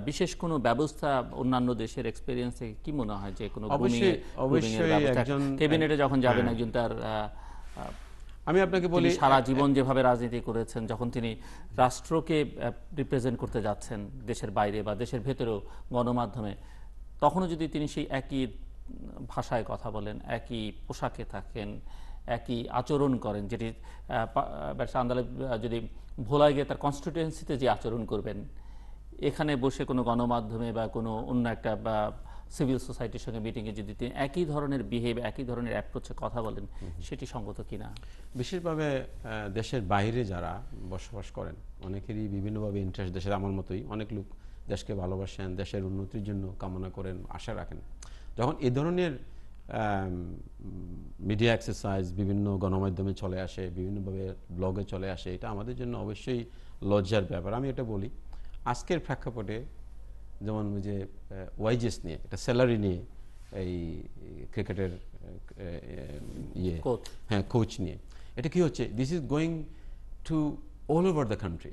[SPEAKER 1] বিশেষ কোনো ব্যবস্থা অন্যান্য দেশের এক্সপেরিয়েন্স থেকে কি মনে হয় যে কোনো গ্রুমিং এর ব্যবস্থা? ক্যাবিনেটে যখন যাবেন একজন তার
[SPEAKER 3] আমি আপনাকে বলি
[SPEAKER 1] সারা জীবন যেভাবে রাজনীতি করেছেন, যখন তিনি রাষ্ট্রকে রিপ্রেজেন্ট করতে যাচ্ছেন দেশের বাইরে বা দেশের ভেতরেও গণমাধ্যমে, তখনও যদি তিনি সেই একই ভাষায় কথা বলেন, একই পোশাকে থাকেন, একই আচরণ করেন, যেটি ব্যারিস্টার আন্দালেভ যদি ভোলায় গিয়ে তার কনস্টিটিউয়েন্সিতে যে আচরণ করবেন, এখানে বসে কোনো গণমাধ্যমে বা কোনো অন্য একটা বা সিভিল সোসাইটির সঙ্গে মিটিংয়ে যদি তিনি একই ধরনের বিহেভ, একই ধরনের অ্যাপ্রোচে কথা বলেন, সেটি সঙ্গত কিনা?
[SPEAKER 3] বিশেষভাবে দেশের বাইরে যারা বসবাস করেন অনেকেরই বিভিন্নভাবে ইন্টারেস্ট, দেশের আমার মতোই অনেক লোক দেশকে ভালোবাসেন, দেশের উন্নতির জন্য কামনা করেন, আশা রাখেন। যখন এ ধরনের মিডিয়া এক্সারসাইজ বিভিন্ন গণমাধ্যমে চলে আসে, বিভিন্নভাবে ব্লগে চলে আসে, এটা আমাদের জন্য অবশ্যই লজ্জার ব্যাপার। আমি এটা বলি, আজকের প্রেক্ষাপটে যেমন যে ওয়াইজেস নিয়ে, একটা স্যালারি নিয়ে, এই ক্রিকেটের কোচ নিয়ে, এটা কি হচ্ছে, this is going to all over the country,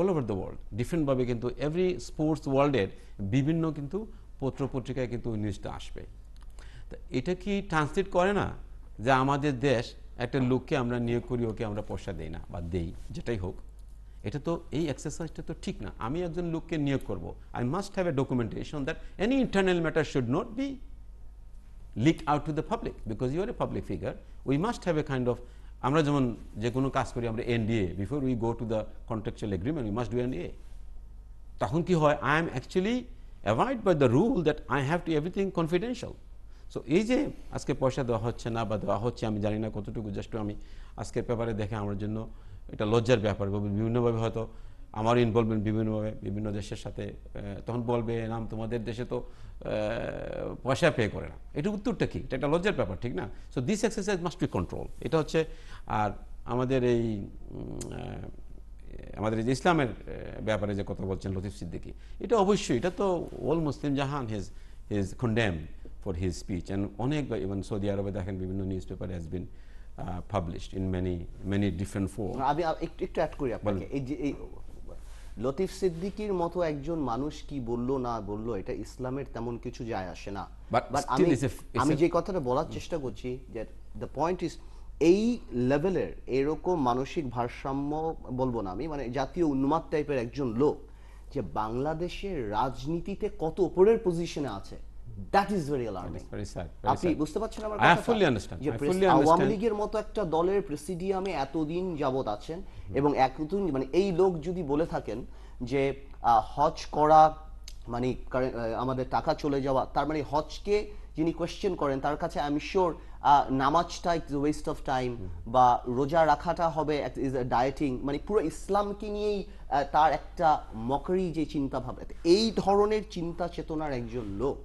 [SPEAKER 3] all over the world, ডিফারেন্টভাবে কিন্তু এভরি স্পোর্টস ওয়ার্ল্ডের বিভিন্ন কিন্তু পত্রপত্রিকায় কিন্তু নিউজটা আসবে। তা এটা কি ট্রান্সলেট করে না যে আমাদের দেশ একটা লোককে আমরা নিয়োগ করি, ওকে আমরা পয়সা দেই না বা দেই, যেটাই হোক, এটা তো এই এক্সারসাইজটা তো ঠিক না। আমি একজন লোককে নিয়োগ করব, I must have a documentation that any internal matter should not be leak out to the public, because you are a public figure. We must have a kind of, আমরা যেমন যে কোনো কাজ করি আমরা NDA, before we go to the contractual agreement we must do NDA. তখন কি হয়, I am actually avoid by the rule that I have to everything confidential. So এই যে আজকে পয়সা দেওয়া হচ্ছে না বা দেওয়া হচ্ছে, আমি জানি না কতটুকু, জাস্ট আমি আজকের পেপারে দেখে আমার জন্য এটা লজ্জার ব্যাপার। বিভিন্নভাবে হয়তো আমার ইনভলভমেন্ট বিভিন্নভাবে বিভিন্ন দেশের সাথে, তখন বলবে নাম তোমাদের দেশে তো পয়সা পে করে না, এটা উত্তরটা কি? এটা একটা লজ্জার ব্যাপার, ঠিক না? So this exercise must be control. এটা হচ্ছে, আর আমাদের এই যে ইসলামের ব্যাপারে যে কথা বলছেন লতিফ সিদ্দিকী, এটা অবশ্যই, এটা তো all Muslim Jahan his condemn for his speech, and অনেক, even সৌদি আরবে দেখেন বিভিন্ন news paper has been published in many different forms.
[SPEAKER 2] আমি একটু অ্যাড করি আপনাকে, এই যে এই লতিফ সিদ্দিকীর মতো একজন মানুষ কি বললো না বললো, এটা ইসলামের তেমন কিছু যায় আসে না। বাট আমি যে কথাটা বলার চেষ্টা করছি, যে দ্য পয়েন্ট ইজ, এই লেভেলের এরকম মানসিক ভারসাম্য বলবো না আমি, মানে জাতীয় উন্মাদ টাইপের একজন লোক যে বাংলাদেশের রাজনীতিতে কত উপরের পজিশনে আছে, that is very alarming. আপনি বুঝতে পারছেন আমার কথা?
[SPEAKER 3] I fully understand.
[SPEAKER 2] আওয়ামী লীগের মতো একটা দলের প্রেসিডিয়ামে এতদিন যাবত আছেন, এবং এতদিন, মানে এই লোক যদি বলে থাকেন যে হজ করা মানে আমাদের টাকা চলে যাওয়া, তার মানে হজকে যিনি কোয়েশ্চেন করেন তার কাছে আই এম শিওর নামাজটা is a West of time, বা রোজা রাখাটা হবে ইজ এ ডায়েটিং, মানে পুরো ইসলামকে নিয়েই তার একটা মকরি যে চিন্তা ভাবনা, এই ধরনের চিন্তা চেতনার একজন লোক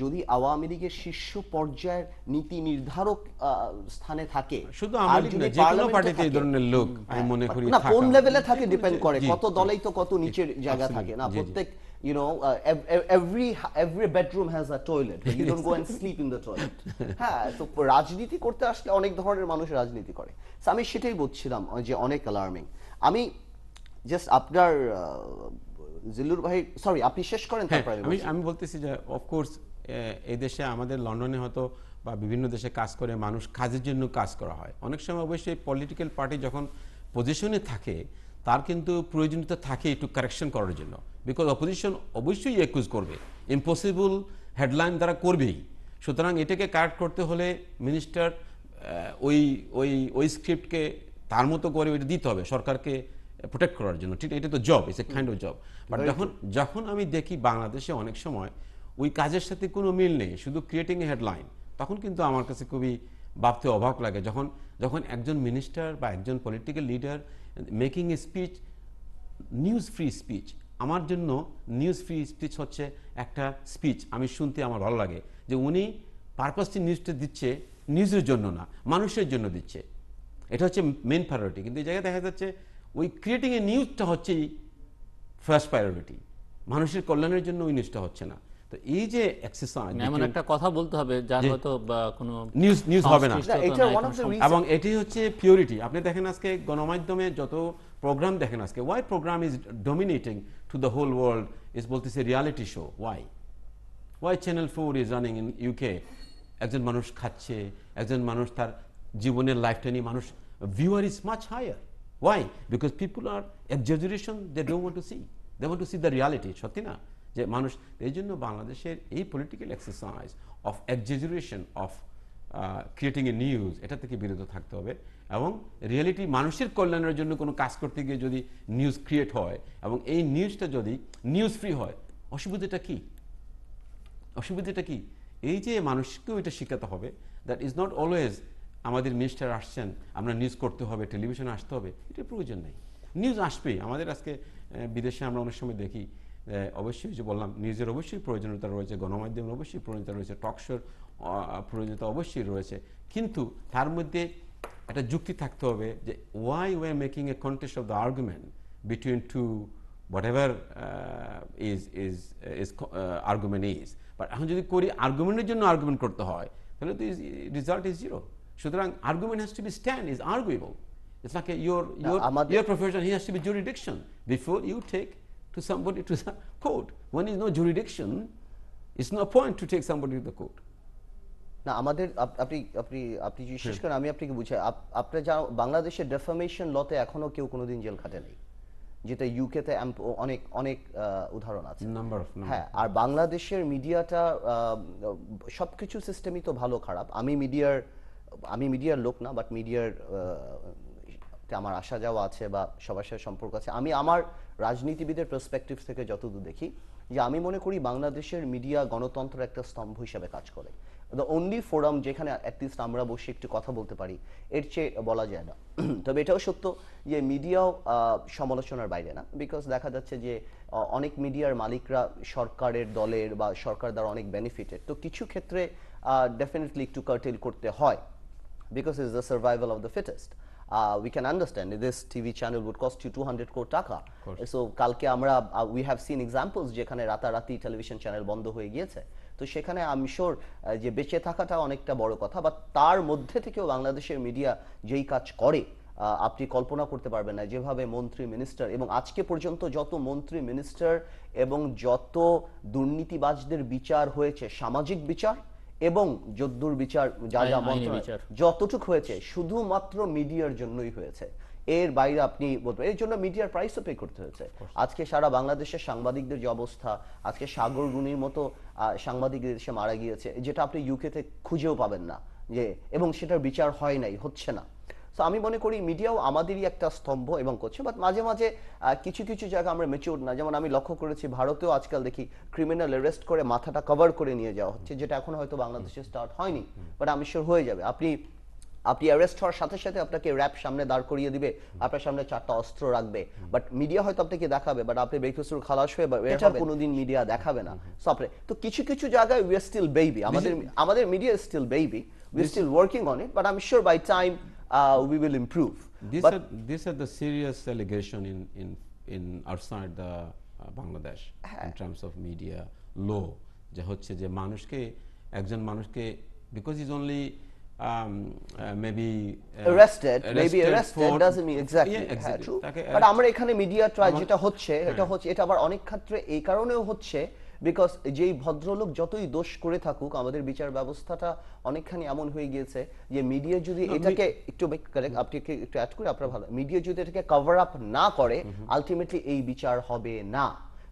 [SPEAKER 2] যদি আওয়ামী লীগের শীর্ষ পর্যায়ের নীতি নির্ধারক স্থানে থাকে,
[SPEAKER 3] শুধু আওয়ামী লীগ না, যে কোনো পার্টিতে এই ধরনের লোক আমি মনে করি
[SPEAKER 2] না, কোন লেভেলে থাকে ডিপেন্ড করে, কত দলেই তো কত নিচের জায়গা থাকে না, প্রত্যেক you know every bedroom has a toilet, but you don't go and sleep in the toilet. হ্যাঁ, তো রাজনীতি করতে আসলে অনেক ধরনের মানুষ রাজনীতি করে। আমি সেটাই বলছিলাম যে অনেক অ্যালার্মিং। আমি জাস্ট আপনার জিল্লুর ভাই, সরি আপনি শেষ করেন তারপরে
[SPEAKER 3] আমি বলতেছি যে অফকোর্স এই দেশে আমাদের লন্ডনে হয়তো বা বিভিন্ন দেশে কাজ করে মানুষ কাজের জন্য কাজ করা হয়, অনেক সময় অবশ্যই পলিটিক্যাল পার্টি যখন পজিশনে থাকে তার কিন্তু প্রয়োজনীয়তা থাকে একটু কারেকশন করার জন্য, বিকজ অপোজিশন অবশ্যই একুজ করবে, ইম্পসিবল হেডলাইন তারা করবেই। সুতরাং এটাকে কারেক্ট করতে হলে মিনিস্টার ওই স্ক্রিপ্টকে তার মতো করে ওইটা দিতে হবে সরকারকে প্রোটেক্ট করার জন্য, ঠিক, এটা তো job, it's a kind of job. But যখন আমি দেখি বাংলাদেশে অনেক সময় ওই কাজের সাথে কোনো মিল নেই, শুধু ক্রিয়েটিং এ হেডলাইন, তখন কিন্তু আমার কাছে খুবই ভাবতে অবাক লাগে, যখন একজন মিনিস্টার বা একজন political leader making a speech, news free speech. আমার জন্য নিউজ ফ্রি স্পিচ হচ্ছে একটা স্পিচ, আমি শুনতে আমার ভালো লাগে যে উনি পারপাসলি নিউজটা দিচ্ছে নিউজের জন্য না, মানুষের জন্য দিচ্ছে, এটা হচ্ছে মেন প্রায়োরিটি। কিন্তু এই জায়গায় দেখা যাচ্ছে ওই ক্রিয়েটিং এ নিউজটা হচ্ছেই ফার্স্ট প্রায়োরিটি, মানুষের কল্যাণের জন্য ওই নিউজটা হচ্ছে না। তো এই যে এক্সারসাইজ
[SPEAKER 1] এমন একটা কথা বলতে হবে যার হয়তো কোনো
[SPEAKER 3] নিউজ হবে না,
[SPEAKER 1] সংশ্লিষ্টতা
[SPEAKER 2] এটা
[SPEAKER 1] নাই,
[SPEAKER 2] one of
[SPEAKER 1] কোনো
[SPEAKER 2] the
[SPEAKER 1] সম-
[SPEAKER 2] reasons.
[SPEAKER 3] এবং এটি হচ্ছে পিওরিটি। আপনি দেখেন আজকে গণমাধ্যমে যত প্রোগ্রাম দেখেন আজকে, why programme is dominating to the whole world is বলতেছে reality show. Why channel 4 is running in UK? একজন মানুষ খাচ্ছে, একজন মানুষ তার জীবনের লাইফটা নিয়ে মানুষ, viewer is much higher. Why? Because people are exaggeration, they don't want to see, they want to see the reality. সত্যি না যে মানুষ, এই জন্য বাংলাদেশের এই political exercise of exaggeration of creating a news, এটা থেকে বিরত থাকতে হবে। এবং রিয়েলিটি, মানুষের কল্যাণের জন্য কোনো কাজ করতে গিয়ে যদি নিউজ ক্রিয়েট হয় এবং এই নিউজটা যদি নিউজ ফ্রি হয়, অসুবিধাটা কি? অসুবিধাটা কি? এই যে মানুষকেও এটা শেখাতে হবে দ্যাট ইজ নট অলওয়েজ আমাদের মিনিস্টার আসছেন আমরা নিউজ করতে হবে, টেলিভিশনে আসতে হবে, এটার প্রয়োজন নেই। নিউজ আসবেই। আমাদের আজকে বিদেশে আমরা অনেক সময় দেখি, অবশ্যই যে বললাম, নিউজের অবশ্যই প্রয়োজনীয়তা রয়েছে, গণমাধ্যমের অবশ্যই প্রয়োজনীয়তা রয়েছে, টকশোর প্রয়োজনীয়তা অবশ্যই রয়েছে, কিন্তু তার মধ্যে একটা যুক্তি থাকতে হবে যে why we are making a contest of the argument between to whatever is argument is, but এখন যদি করি আর্গুমেন্টের জন্য আর্গুমেন্ট করতে হয়, তাহলে তো রেজাল্ট ইজ জিরো। সুতরাং argument has to be stand, is arguable. It's like your profession, he has to be jurisdiction before you take to somebody to the court. When is no jurisdiction, it's no point to take somebody to the court.
[SPEAKER 2] না আমাদের আপনি আপনি আপনি যদি শেষ করেন আমি আপনাকে বুঝাই। আপনি যা বাংলাদেশের ডেফামেশন লতে এখনো কেউ কোনোদিন জেল খাটে নেই, যেটা ইউকেতে অনেক অনেক উদাহরণ আছে। হ্যাঁ, আর বাংলাদেশের মিডিয়াটা সবকিছু সিস্টেমই তো ভালো খারাপ। আমি মিডিয়ার লোক না, বাট মিডিয়ার আমার আসা যাওয়া আছে বা সবার সাথে সম্পর্ক আছে। আমি আমার রাজনীতিবিদের পার্সপেক্টিভ থেকে যতদূর দেখি, যে আমি মনে করি বাংলাদেশের মিডিয়া গণতন্ত্রের একটা স্তম্ভ হিসেবে কাজ করে। দ্য অনলি ফোরাম যেখানে অ্যাটলিস্ট আমরা বসে একটু কথা বলতে পারি, এর চেয়ে বলা যায় না। তবে এটাও সত্য যে মিডিয়াও সমালোচনার বাইরে না, বিকজ দেখা যাচ্ছে যে অনেক মিডিয়ার মালিকরা সরকারের দলের বা সরকার দ্বারা অনেক বেনিফিটেড, তো কিছু ক্ষেত্রে ডেফিনেটলি একটু কার্টেল করতে হয়, because it's the survival of the fittest. We can understand this TV channel would cost you 200 crore টাকা, so কালকে আমরা we have seen examples যেখানে রাতারাতি টেলিভিশন চ্যানেল বন্ধ হয়ে গিয়েছে। তো সেখানে আমি শিওর যে বেঁচে থাকাটা অনেকটা বড় কথা, বা তার মধ্যে থেকেও বাংলাদেশের মিডিয়া যেই কাজ করে আপনি কল্পনা করতে পারবেন না। যেভাবে মন্ত্রী মিনিস্টার এবং আজকে পর্যন্ত যত মন্ত্রী মিনিস্টার এবং যত দুর্নীতিবাজদের বিচার হয়েছে, সামাজিক বিচার এবং যদ্দুর বিচার, যা যা মন্ত্রণালয় যতটুকু হয়েছে শুধুমাত্র মিডিয়ার জন্যই হয়েছে, এর বাইরে আপনি বলবেন। এর জন্য মিডিয়ার প্রাইসও পে করতে হয়েছে। আজকে সারা বাংলাদেশের সাংবাদিকদের যে অবস্থা, আজকে সাগর রুনির মতো সাংবাদিক দেশে মারা গিয়েছে, যেটা আপনি ইউকেতে খুঁজেও পাবেন না, যে এবং সেটার বিচার হয় নাই, হচ্ছে না। তো আমি মনে করি মিডিয়াও আমাদেরই একটা স্তম্ভ এবং করছে, বাট মাঝে মাঝে কিছু কিছু জায়গা আমরা ম্যাচিউর না। যেমন আমি লক্ষ্য করেছি ভারতেও আজকাল দেখি ক্রিমিনাল অ্যারেস্ট করে মাথাটা কভার করে নিয়ে যাওয়া হচ্ছে, যেটা এখন হয়তো বাংলাদেশে স্টার্ট হয়নি, বাট আমি শিওর হয়ে যাবে। আপনি অ্যারেস্ট হওয়ার সাথে সাথে আপনাকে র্যাপ সামনে দাঁড় করিয়ে দিবে, আপনার সামনে 4টা অস্ত্র রাখবে, বাট মিডিয়া হয়তো আপনাকে দেখাবে, বাট আপনি বেকসুর খালাস হয়ে এটা কোনোদিন মিডিয়া দেখাবে না। তো কিছু কিছু জায়গায় উই আর স্টিল বেবি, আমাদের media is still baby, we are still working on it, but I am sure by time we will improve.
[SPEAKER 3] These are the serious allegation in outside the Bangladesh in terms of media law, যে হচ্ছে যে মানুষকে, একজন মানুষকে, because he's only maybe
[SPEAKER 2] arrested doesn't mean exactly true, but আমরা এখানে media try যেটা হচ্ছে এটা আবার অনেক ক্ষেত্রে এই কারণেও হচ্ছে বিকজ যেই ভদ্রলোক যতই দোষ করে থাকুক, আমাদের বিচার ব্যবস্থাটা অনেকখানি এমন হয়ে গিয়েছে যে মিডিয়া যদি এটাকে একটু আপনি একটু অ্যাড করে আপনার ভালো, মিডিয়া যদি এটাকে কভার আপ না করে আলটিমেটলি এই বিচার হবে না।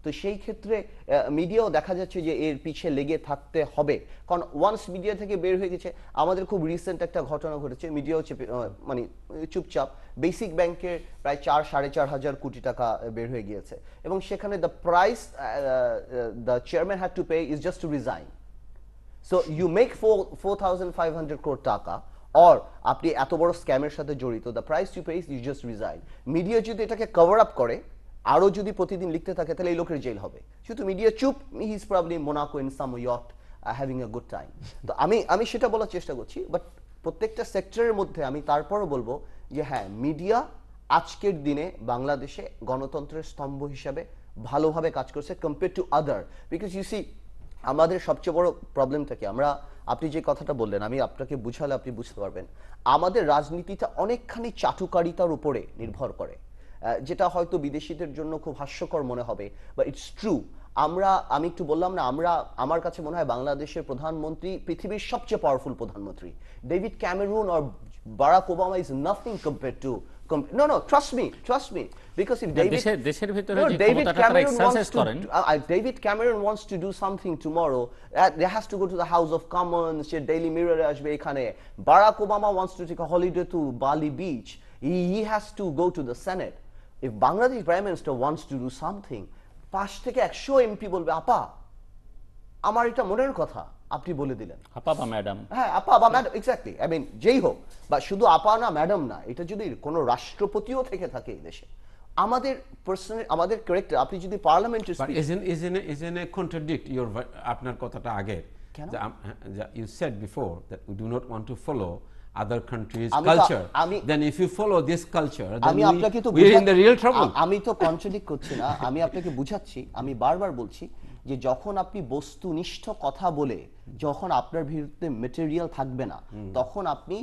[SPEAKER 2] তো সেই ক্ষেত্রে মিডিয়াও দেখা যাচ্ছে যে এর পিছে লেগে থাকতে হবে, কারণ ওয়ান্স মিডিয়া থেকে বের হয়ে গেছে। আমাদের খুব রিসেন্ট একটা ঘটনা ঘটেছে, মিডিয়াও মানে চুপচাপ বেসিক ব্যাংকের প্রায় 4-4.5 কোটি টাকা বের হয়ে গিয়েছে, এবং সেখানে the price the chairman had to pay is just to resign. So you make 4,500 crore taka, or আপনি এত বড় স্ক্যামের সাথে জড়িত, the price to pay is you just resign. Media যদি এটাকে কভার আপ করে, আরো যদি প্রতিদিন লিখতে থাকে, তাহলে এই লোকের জেল হবে। শুধু মিডিয়া চুপ, he is probably Monaco in some yacht having a good time. তো আমি সেটা বলার চেষ্টা করছি, বাট প্রত্যেকটা সেক্টরের মধ্যে আমি তারপরও বলবো যে হ্যাঁ, মিডিয়া আজকের দিনে বাংলাদেশে গণতন্ত্রের স্তম্ভ হিসাবে ভালোভাবে কাজ করছে compare to other, because you see আমাদের সবচেয়ে বড় প্রবলেমটা কি, আপনি যে কথাটা বললেন আমি আপনাকে বুঝালে আপনি বুঝতে পারবেন, আমাদের রাজনীতিটা অনেকখানি চাটুকারিতার উপরে নির্ভর করে, যেটা হয়তো বিদেশিদের জন্য খুব হাস্যকর মনে হবে, বাট ইটস ট্রু। আমি একটু বললাম না, আমার কাছে মনে হয় বাংলাদেশের প্রধানমন্ত্রী পৃথিবীর সবচেয়ে পাওয়ারফুল প্রধানমন্ত্রী। ডেভিড ক্যামেরুন আর Barack Obama is nothing compare to no, trust me, because if
[SPEAKER 1] দেশের ভিতরে যে ক্ষমতাটা তারা এক্সারসাইজ করেন,
[SPEAKER 2] David Cameron wants to do something tomorrow, there has to go to the House of Commons, সে daily মিররে আসবে এখানে। Barack Obama wants to take a holiday to Bali Beach, he has to go to the Senate. If Bangladesh Prime Minister wants to do something, 5 থেকে 100 MP বলবে আপা আমার এটা মনের কথা, আপনি বলে দিলেন।
[SPEAKER 1] আপা বা ম্যাডাম,
[SPEAKER 2] হ্যাঁ আপা বা ম্যাডাম, এক্স্যাক্টলি, আই মিন যেই হোক, বা শুধু আপা না ম্যাডাম না, এটা যদি কোনো রাষ্ট্রপতিও থেকে থাকে এই দেশে, আমাদের পার্সোনাল আমাদের ক্যারেক্টার, আপনি যদি পার্লামেন্টের speech
[SPEAKER 3] isn't a contradict your আপনার কথাটা আগে, you said before that we do not want to follow other countries culture, then if you follow this culture then we're in the real trouble.
[SPEAKER 2] আমি তো contradict করছি না, আমি আপনাকে বুঝাচ্ছি, আমি বারবার বলছি যে যখন আপনি বস্তুনিষ্ঠ কথা বলে, যখন আপনার বিরুদ্ধে ম্যাটেরিয়াল থাকবে না, তখন আপনি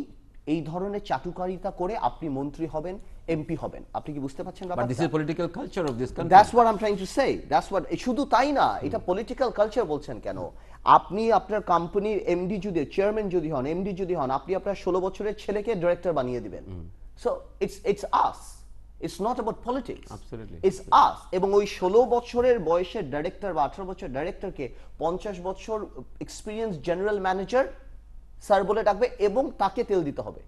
[SPEAKER 2] এই ধরনের চাটুকারিতা করে আপনি মন্ত্রী হবেন, এমপি হবেন। আপনি কি বুঝতে পারছেন ব্যাপারটা?
[SPEAKER 3] But this is political culture of this country.
[SPEAKER 2] That's what I'm trying to say. That's what, শুধু তাই না, এটা পলিটিক্যাল কালচার বলছেন কেন? আপনি আপনার কোম্পানির এমডি যদি, চেয়ারম্যান যদি হন, এমডি যদি হন, আপনি আপনার 16 বছরের ছেলেকে ডিরেক্টর বানিয়ে দিবেন। So it's us. It's not about politics.
[SPEAKER 3] Absolutely.
[SPEAKER 2] It's us. এবং ওই 16 বছরের বয়সের ডাইরেক্টর বা 18 বছরের ডাইরেক্টরকে 50 বছর এক্সপিরিয়েন্স জেনারেল ম্যানেজার স্যার বলে ডাকবে এবং তাকে তেল দিতে হবে।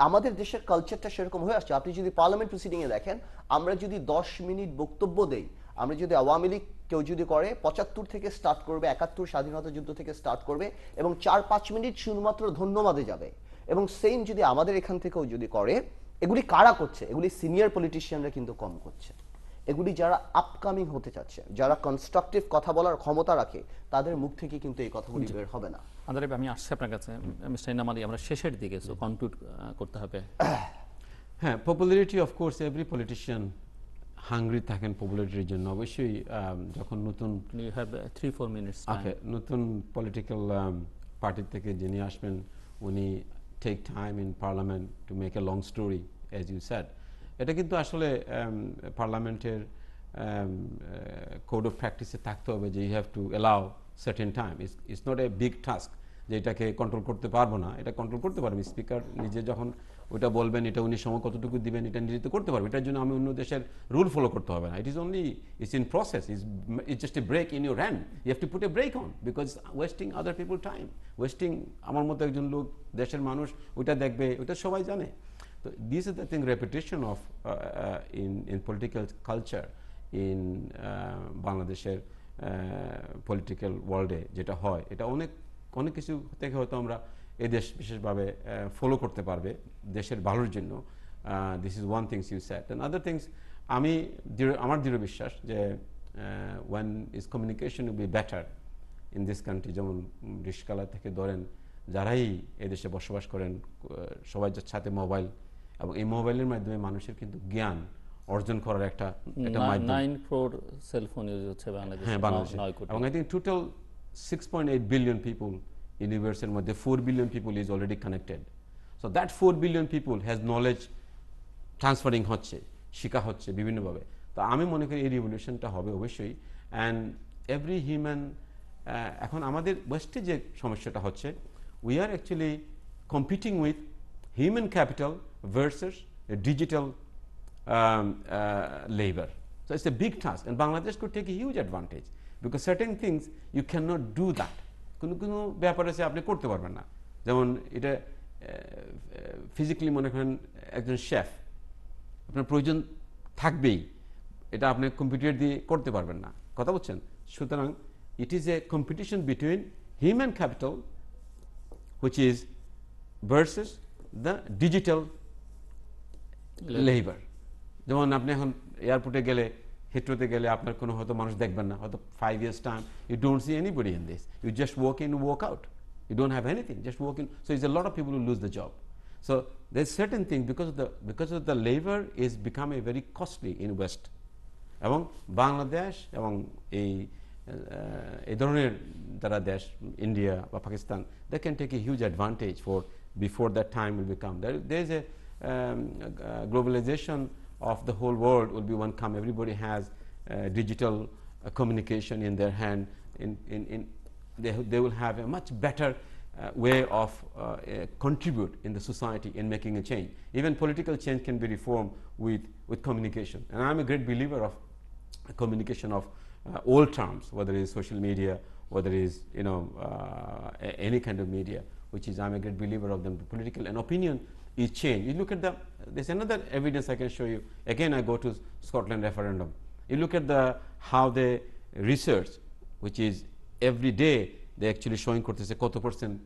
[SPEAKER 2] আমাদের দেশের কালচারটা সেরকম হয়ে আসছে। আপনি যদি পার্লামেন্ট প্রসিডিং এ দেখেন, আমরা যদি 10 মিনিট বক্তব্য দেই, আমরা যদি আওয়ামী লীগ কেউ যদি করে 75 থেকে স্টার্ট করবে, 71 স্বাধীনতা যুদ্ধ থেকে স্টার্ট করবে এবং 4-5 মিনিট শুধুমাত্র ধন্যবাদে যাবে, এবং সেম যদি আমাদের এখান থেকেও যদি করে, এগুলি কারা করছে? এগুলি সিনিয়র পলিটিশিয়ানরা কিন্তু কম করছে। এগুলি যারা আপকামিং হতে চাচ্ছে, যারা কনস্ট্রাকটিভ কথা বলার ক্ষমতা রাখে, তাদের মুখ থেকে কিন্তু এই কথাগুলি বের হবে না।
[SPEAKER 1] আন্দালেভ, আমি আসছি আপনার কাছে। মিস্টার এনাম আলী, আমরা শেষের দিকে, সো কনক্লুড করতে হবে।
[SPEAKER 3] হ্যাঁ, popularity of course every politician hungry থাকেন পপুলারিটির জন্য। অবশ্যই যখন নতুন
[SPEAKER 1] ইউ হ্যাভ 3-4 মিনিটস
[SPEAKER 3] ওকে, নতুন পলিটিক্যাল পার্টি থেকে যিনি আসবেন, উনি take time in parliament to make a long story as you said. এটা কিন্তু আসলে পার্লামেন্টের কোড অফ প্র্যাকটিসে থাকতে হবে যে you have to allow certain time. It's not a big task যে এটাকে কন্ট্রোল করতে পারবো না, এটা কন্ট্রোল করতে পারবে স্পিকার নিজে। যখন ওইটা বলবেন, এটা উনি সময় কতটুকু দিবেন, এটা নিজে তো করতে পারবে। এটার জন্য আমি অন্য দেশের রুল ফলো করতে হবে না। It is only, it's in process, it's just a brake in your hand, you have to put a brake on, because wasting other people time, wasting আমার মতো একজন লোক, দেশের মানুষ ওইটা দেখবে, ওইটা সবাই জানে। তো this is the thing, reputation of in political culture in বাংলাদেশের পলিটিক্যাল ওয়ার্ল্ডে যেটা হয়, এটা অনেক অনেক কিছু থেকে হয়তো আমরা এই দেশ বিশেষভাবে ফলো করতে পারবে দেশের ভালোর জন্য। This is one things you said. And other things, আমার দৃঢ় বিশ্বাস যে one is communication will be better in this country. যেমন রিস্কালা থেকে ধরেন যারাই এদেশে বসবাস করেন, সবাই সাথে মোবাইল, এবং এই মোবাইলের মাধ্যমে মানুষের কিন্তু জ্ঞান অর্জন করার একটা মাধ্যম।
[SPEAKER 1] 9 crore সেলফোন ইউজ হচ্ছে বাংলাদেশে।
[SPEAKER 3] হ্যাঁ, বাংলাদেশে। এবং I think total 6.8 billion people ইউনিভার্সের মধ্যে 4 billion people is already connected. So that 4 billion people has knowledge transferring হচ্ছে, শেখা হচ্ছে বিভিন্নভাবে। তো আমি মনে করি এই রিভলিউশনটা হবে অবশ্যই। অ্যান্ড এভরি হিউম্যান, এখন আমাদের ওয়েস্টে যে সমস্যাটা হচ্ছে, we are actually competing with human capital versus digital labor. So it's a big task, and Bangladesh could take a huge advantage because certain things you cannot do that. কোনো ব্যাপারে সে আপনি করতে পারবেন না। যেমন এটা ফিজিক্যালি মনে করেন একজন শেফ, আপনার প্রয়োজন থাকবেই, এটা আপনি কম্পিউটার দিয়ে করতে পারবেন না, কথা বলছেন। সুতরাং it is a competition between human capital which is versus the digital labour. যেমন আপনি এখন এয়ারপোর্টে গেলে, হেট্রোতে গেলে আপনার কোনো হয়তো মানুষ দেখবেন না, হয়তো 5 years time you don't see anybody in this, you just walk in, walk out, you don't have anything, just walk in. So it's a lot of people who lose the job. So there's certain things because of the labor is become a very costly in West, এবং বাংলাদেশ এবং এই এই ধরনের যারা দেশ ইন্ডিয়া বা Pakistan, they can take a huge advantage for before that time will become there is a globalization of the whole world will be one come. Everybody has digital communication in their hand. They will have a much better way of contribute in the society in making a change. Even political change can be reformed with communication. And I'm a great believer of communication of all terms, whether it is social media, whether it is any kind of media, which is I'm a great believer of them. The political and opinion is change. You look at there's another evidence I can show you. Again, I go to Scotland referendum. You look at how they research, which is every day they actually showing করতেছে কত percent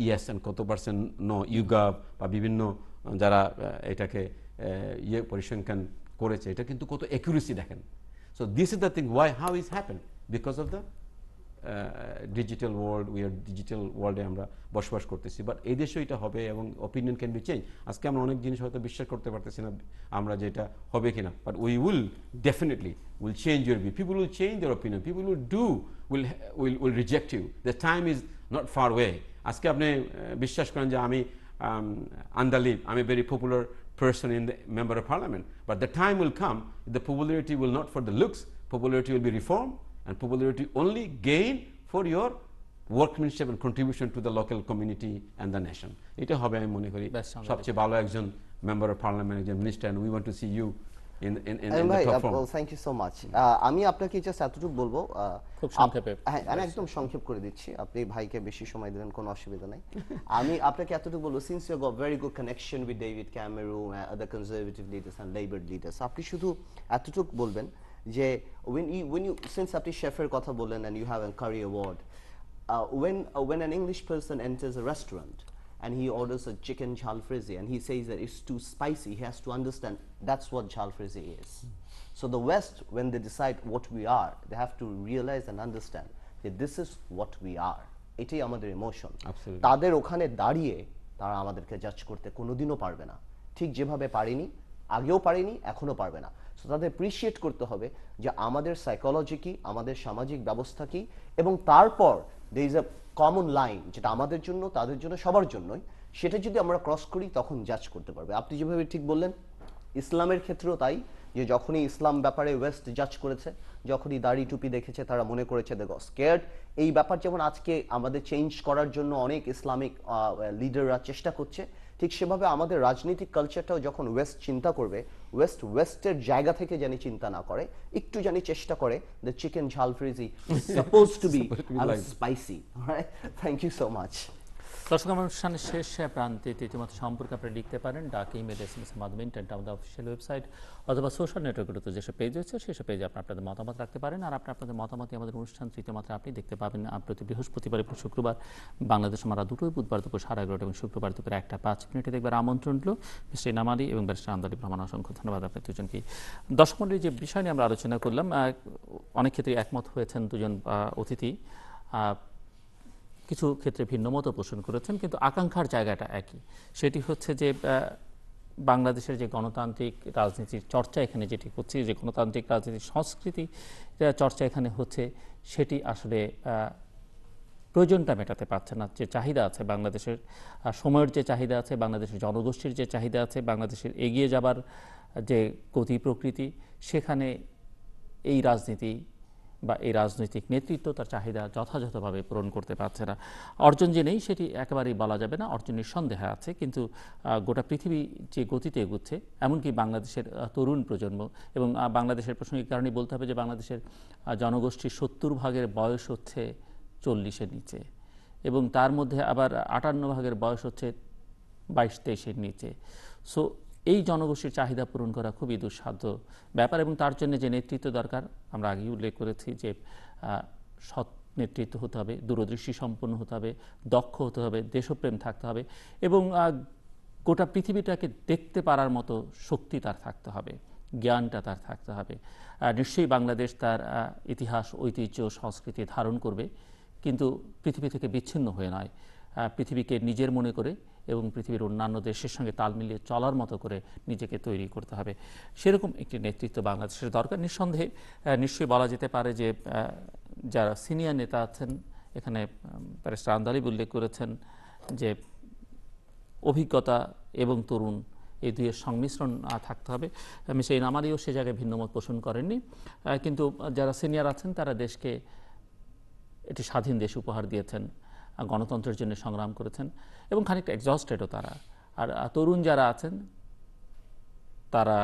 [SPEAKER 3] yes and কত percent no, YouGov বা বিভিন্ন যারা এটাকে পরিসংখ্যান করেছে, এটা কিন্তু কত অ্যাকুরেসি দেখেন। So this is the thing, why, how is happen? Because of the digital world, we are digital world এ আমরা বসবাস করতেছি, বাট এই দেশেও এটা হবে এবং opinion can be changed. আজকে আমরা অনেক জিনিস হয়তো বিশ্বাস করতে পারতেছি না আমরা যে এটা হবে কিনা, but we will definitely will change your view. People will change their opinion. People will reject you. The time is not far away. আজকে আপনি বিশ্বাস করেন যে আমি Andaleive, I'm a very popular person in the member of parliament, but the time will come, the popularity will not for the looks, popularity will be reformed, and popularity only gain for your workmanship and contribution to the local community and the nation. এটা হবে আমি মনে করি সবচেয়ে ভালো একজন member of parliament, একজন minister, and we want to see you in the top form.
[SPEAKER 2] Thank you so much. আমি আপনাকে জাস্ট এতটুকু বলবো,
[SPEAKER 1] খুব সংক্ষেপে।
[SPEAKER 2] হ্যাঁ, আমি একদম সংক্ষেপ করে দিচ্ছি, আপনি ভাইকে বেশি সময় দিলেন, কোনো অসুবিধা নাই। আমি আপনাকে এতটুকু বলবো, since you got very good connection with David Cameron, other conservative leaders and labour leaders, আপনি শুধু এতটুকু বলবেন যে when you since আপনি শেফের কথা বললেন and you have a Karry award, when an English person enters a restaurant and he orders a chicken jalfrezi and he says that it's too spicy, he has to understand that's what jalfrezi is. So the West, when they decide what we are, they have to realize and understand that this is what we are. এটাই আমাদের emotion. তাদের ওখানে দাঁড়িয়ে তারা আমাদেরকে জাজ করতে কোনোদিনও পারবে না, ঠিক যেভাবে পারেনি, আগেও পারেনি, এখনো পারবে না। সো তাদের অ্যাপ্রিশিয়েট করতে হবে যে আমাদের সাইকোলজি কি, আমাদের সামাজিক ব্যবস্থা কি, এবং তারপর there is a common line যেটা আমাদের জন্য, তাদের জন্য, সবার জন্যই, সেটা যদি আমরা ক্রস করি তখন জাজ করতে পারবে। আপনি যেভাবে ঠিক বললেন, ইসলামের ক্ষেত্রেও তাই, যে যখনই ইসলাম ব্যাপারে ওয়েস্ট জাজ করেছে, যখনই দাড়ি টুপি দেখেছে, তারা মনে করেছে দে গট স্কেয়ার্ড। এই ব্যাপার যেমন আজকে আমাদের চেঞ্জ করার জন্য অনেক ইসলামিক লিডাররা চেষ্টা করছে, ঠিক সেভাবে আমাদের রাজনৈতিক কালচারটাও যখন ওয়েস্ট চিন্তা করবে, ওয়েস্টের জায়গা থেকে জানি চিন্তা না করে, একটু জানি চেষ্টা করে, the chicken jalfrezi suppose to be spicy. Thank you so much.
[SPEAKER 1] দর্শক, আমার অনুষ্ঠানের শেষ প্রান্তে তৃতীয় মাত্রা সম্পর্কে আপনি লিখতে পারেন ডাক, ইমেল, SMS এর মাধ্যমে, ইন্টারনেট, আমাদের অফিসিয়াল ওয়েবসাইট অথবা সোশ্যাল নেটওয়ার্কগুলোতে যেসব পেজ রয়েছে সেসব পেজে আপনাদের মতামত রাখতে পারেন। আর আপনাদের মতামতই আমাদের অনুষ্ঠান তৃতীয় মাত্রা আপনি দেখতে পাবেন প্রতি বৃহস্পতিবার এবং শুক্রবার বাংলাদেশ আমরা দুটোই, বুধবার দুপুর 11:30 এবং শুক্রবার দুপুর 1:05 দেখবার আমন্ত্রণ রইল। মিস্টার এনাম এবং ব্যারিস্টার আন্দালিভ রহমান, অসংখ্য ধন্যবাদ আপনার দুজনকে। দর্শক মণ্ডলী, যে বিষয় নিয়ে আমরা আলোচনা করলাম, অনেক ক্ষেত্রে একমত হয়েছেন দুজন অতিথি, কিছু ক্ষেত্রে ভিন্ন মত পোষণ করেছেন, কিন্তু আকাঙ্ক্ষার জায়গাটা একই। সেটি হচ্ছে যে বাংলাদেশের যে গণতান্ত্রিক রাজনীতির চর্চা এখানে যেটি হচ্ছে, যে গণতান্ত্রিক রাজনীতির সংস্কৃতি চর্চা এখানে হচ্ছে, সেটি আসলে প্রয়োজনটা মেটাতে পারছে না। যে চাহিদা আছে বাংলাদেশের, সময়ের যে চাহিদা আছে, বাংলাদেশের জনগোষ্ঠীর যে চাহিদা আছে, বাংলাদেশের এগিয়ে যাবার যে গতি প্রকৃতি, সেখানে এই রাজনীতি বা এই রাজনৈতিক নেতৃত্ব তার চাহিদা যথাযথভাবে পূরণ করতে পারছে না। অর্জন যে নেই সেটি একেবারেই বলা যাবে না, অর্জন নিঃসন্দেহে আছে, কিন্তু গোটা পৃথিবী যে গতিতে এগুচ্ছে, এমনকি বাংলাদেশের তরুণ প্রজন্ম, এবং বাংলাদেশের প্রসঙ্গিক কারণে বলতে হবে যে বাংলাদেশের জনগোষ্ঠীর 70% বয়স হচ্ছে 40-এর নিচে, এবং তার মধ্যে আবার 58% বয়স হচ্ছে 22-23-এর নিচে। সো এই জনগোষ্ঠীর চাহিদা পূরণ করা খুবই দুঃসাধ্য ব্যাপার, এবং তার জন্য যে নেতৃত্ব দরকার, আমরা আগেই উল্লেখ করেছি যে সৎ নেতৃত্ব হতে হবে, দূরদৃষ্টি সম্পন্ন হতে হবে, দক্ষ হতে হবে, দেশপ্রেম থাকতে হবে, এবং গোটা পৃথিবীটাকে দেখতে পারার মতো শক্তি তার থাকতে হবে, জ্ঞানটা তার থাকতে হবে। নিশ্চয়ই বাংলাদেশ তার ইতিহাস, ঐতিহ্য, সংস্কৃতি ধারণ করবে, কিন্তু পৃথিবী থেকে বিচ্ছিন্ন হয়ে নয়। পৃথিবীকে নিজের মনে করে এবং পৃথিবীর অন্যান্য দেশের সঙ্গে তাল মিলিয়ে চলার মতো করে নিজেকে তৈরি করতে হবে। সেরকম একটি নেতৃত্ব বাংলাদেশের দরকার। নিঃসন্দেহে নিশ্চয়ই বলা যেতে পারে যে যারা সিনিয়র নেতা আছেন, এখানে ব্যারিস্টার আন্দালিব উল্লেখ করেছেন যে অভিজ্ঞতা এবং তরুণ এই দুইয়ের সংমিশ্রণ থাকতে হবে। মিস্টার এনাম আলীও সে জায়গায় ভিন্নমত পোষণ করেননি, কিন্তু যারা সিনিয়র আছেন তারা দেশকে একটি স্বাধীন দেশ উপহার দিয়েছেন, গণতন্ত্রের জন্য সংগ্রাম করেছেন এবং খানিকটা এক্সস্টেডও তারা। আর তরুণ যারা আছেন তারা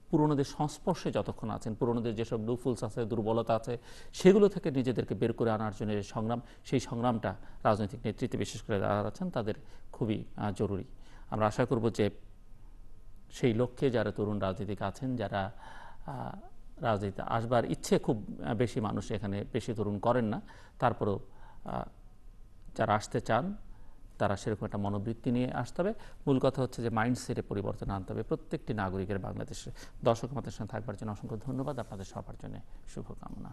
[SPEAKER 1] পুরনোদের সংস্পর্শে যতক্ষণ আছেন, পুরনোদের যেসব লুফুলস আছে, দুর্বলতা আছে, সেগুলো থেকে নিজেদেরকে বের করে আনার জন্য যে সংগ্রাম, সেই সংগ্রামটা রাজনৈতিক নেতৃত্বে বিশেষ করে যারা আছেন তাদের খুবই জরুরি। আমরা আশা করব যে সেই লক্ষ্যে যারা তরুণ রাজনীতিক আছেন, যারা রাজনীতিতে আসবার ইচ্ছে খুব বেশি মানুষ এখানে বেশি তরুণ করেন না, তারপরেও যারা আসতে চান তারা সেরকম একটা মনোবৃত্তি নিয়ে আসতে হবে। মূল কথা হচ্ছে যে মাইন্ডসেটে পরিবর্তন আনতে হবে প্রত্যেকটি নাগরিকের বাংলাদেশে। দর্শক আমাদের সঙ্গে থাকবার জন্য অসংখ্য ধন্যবাদ, আপনাদের সবার জন্য শুভকামনা।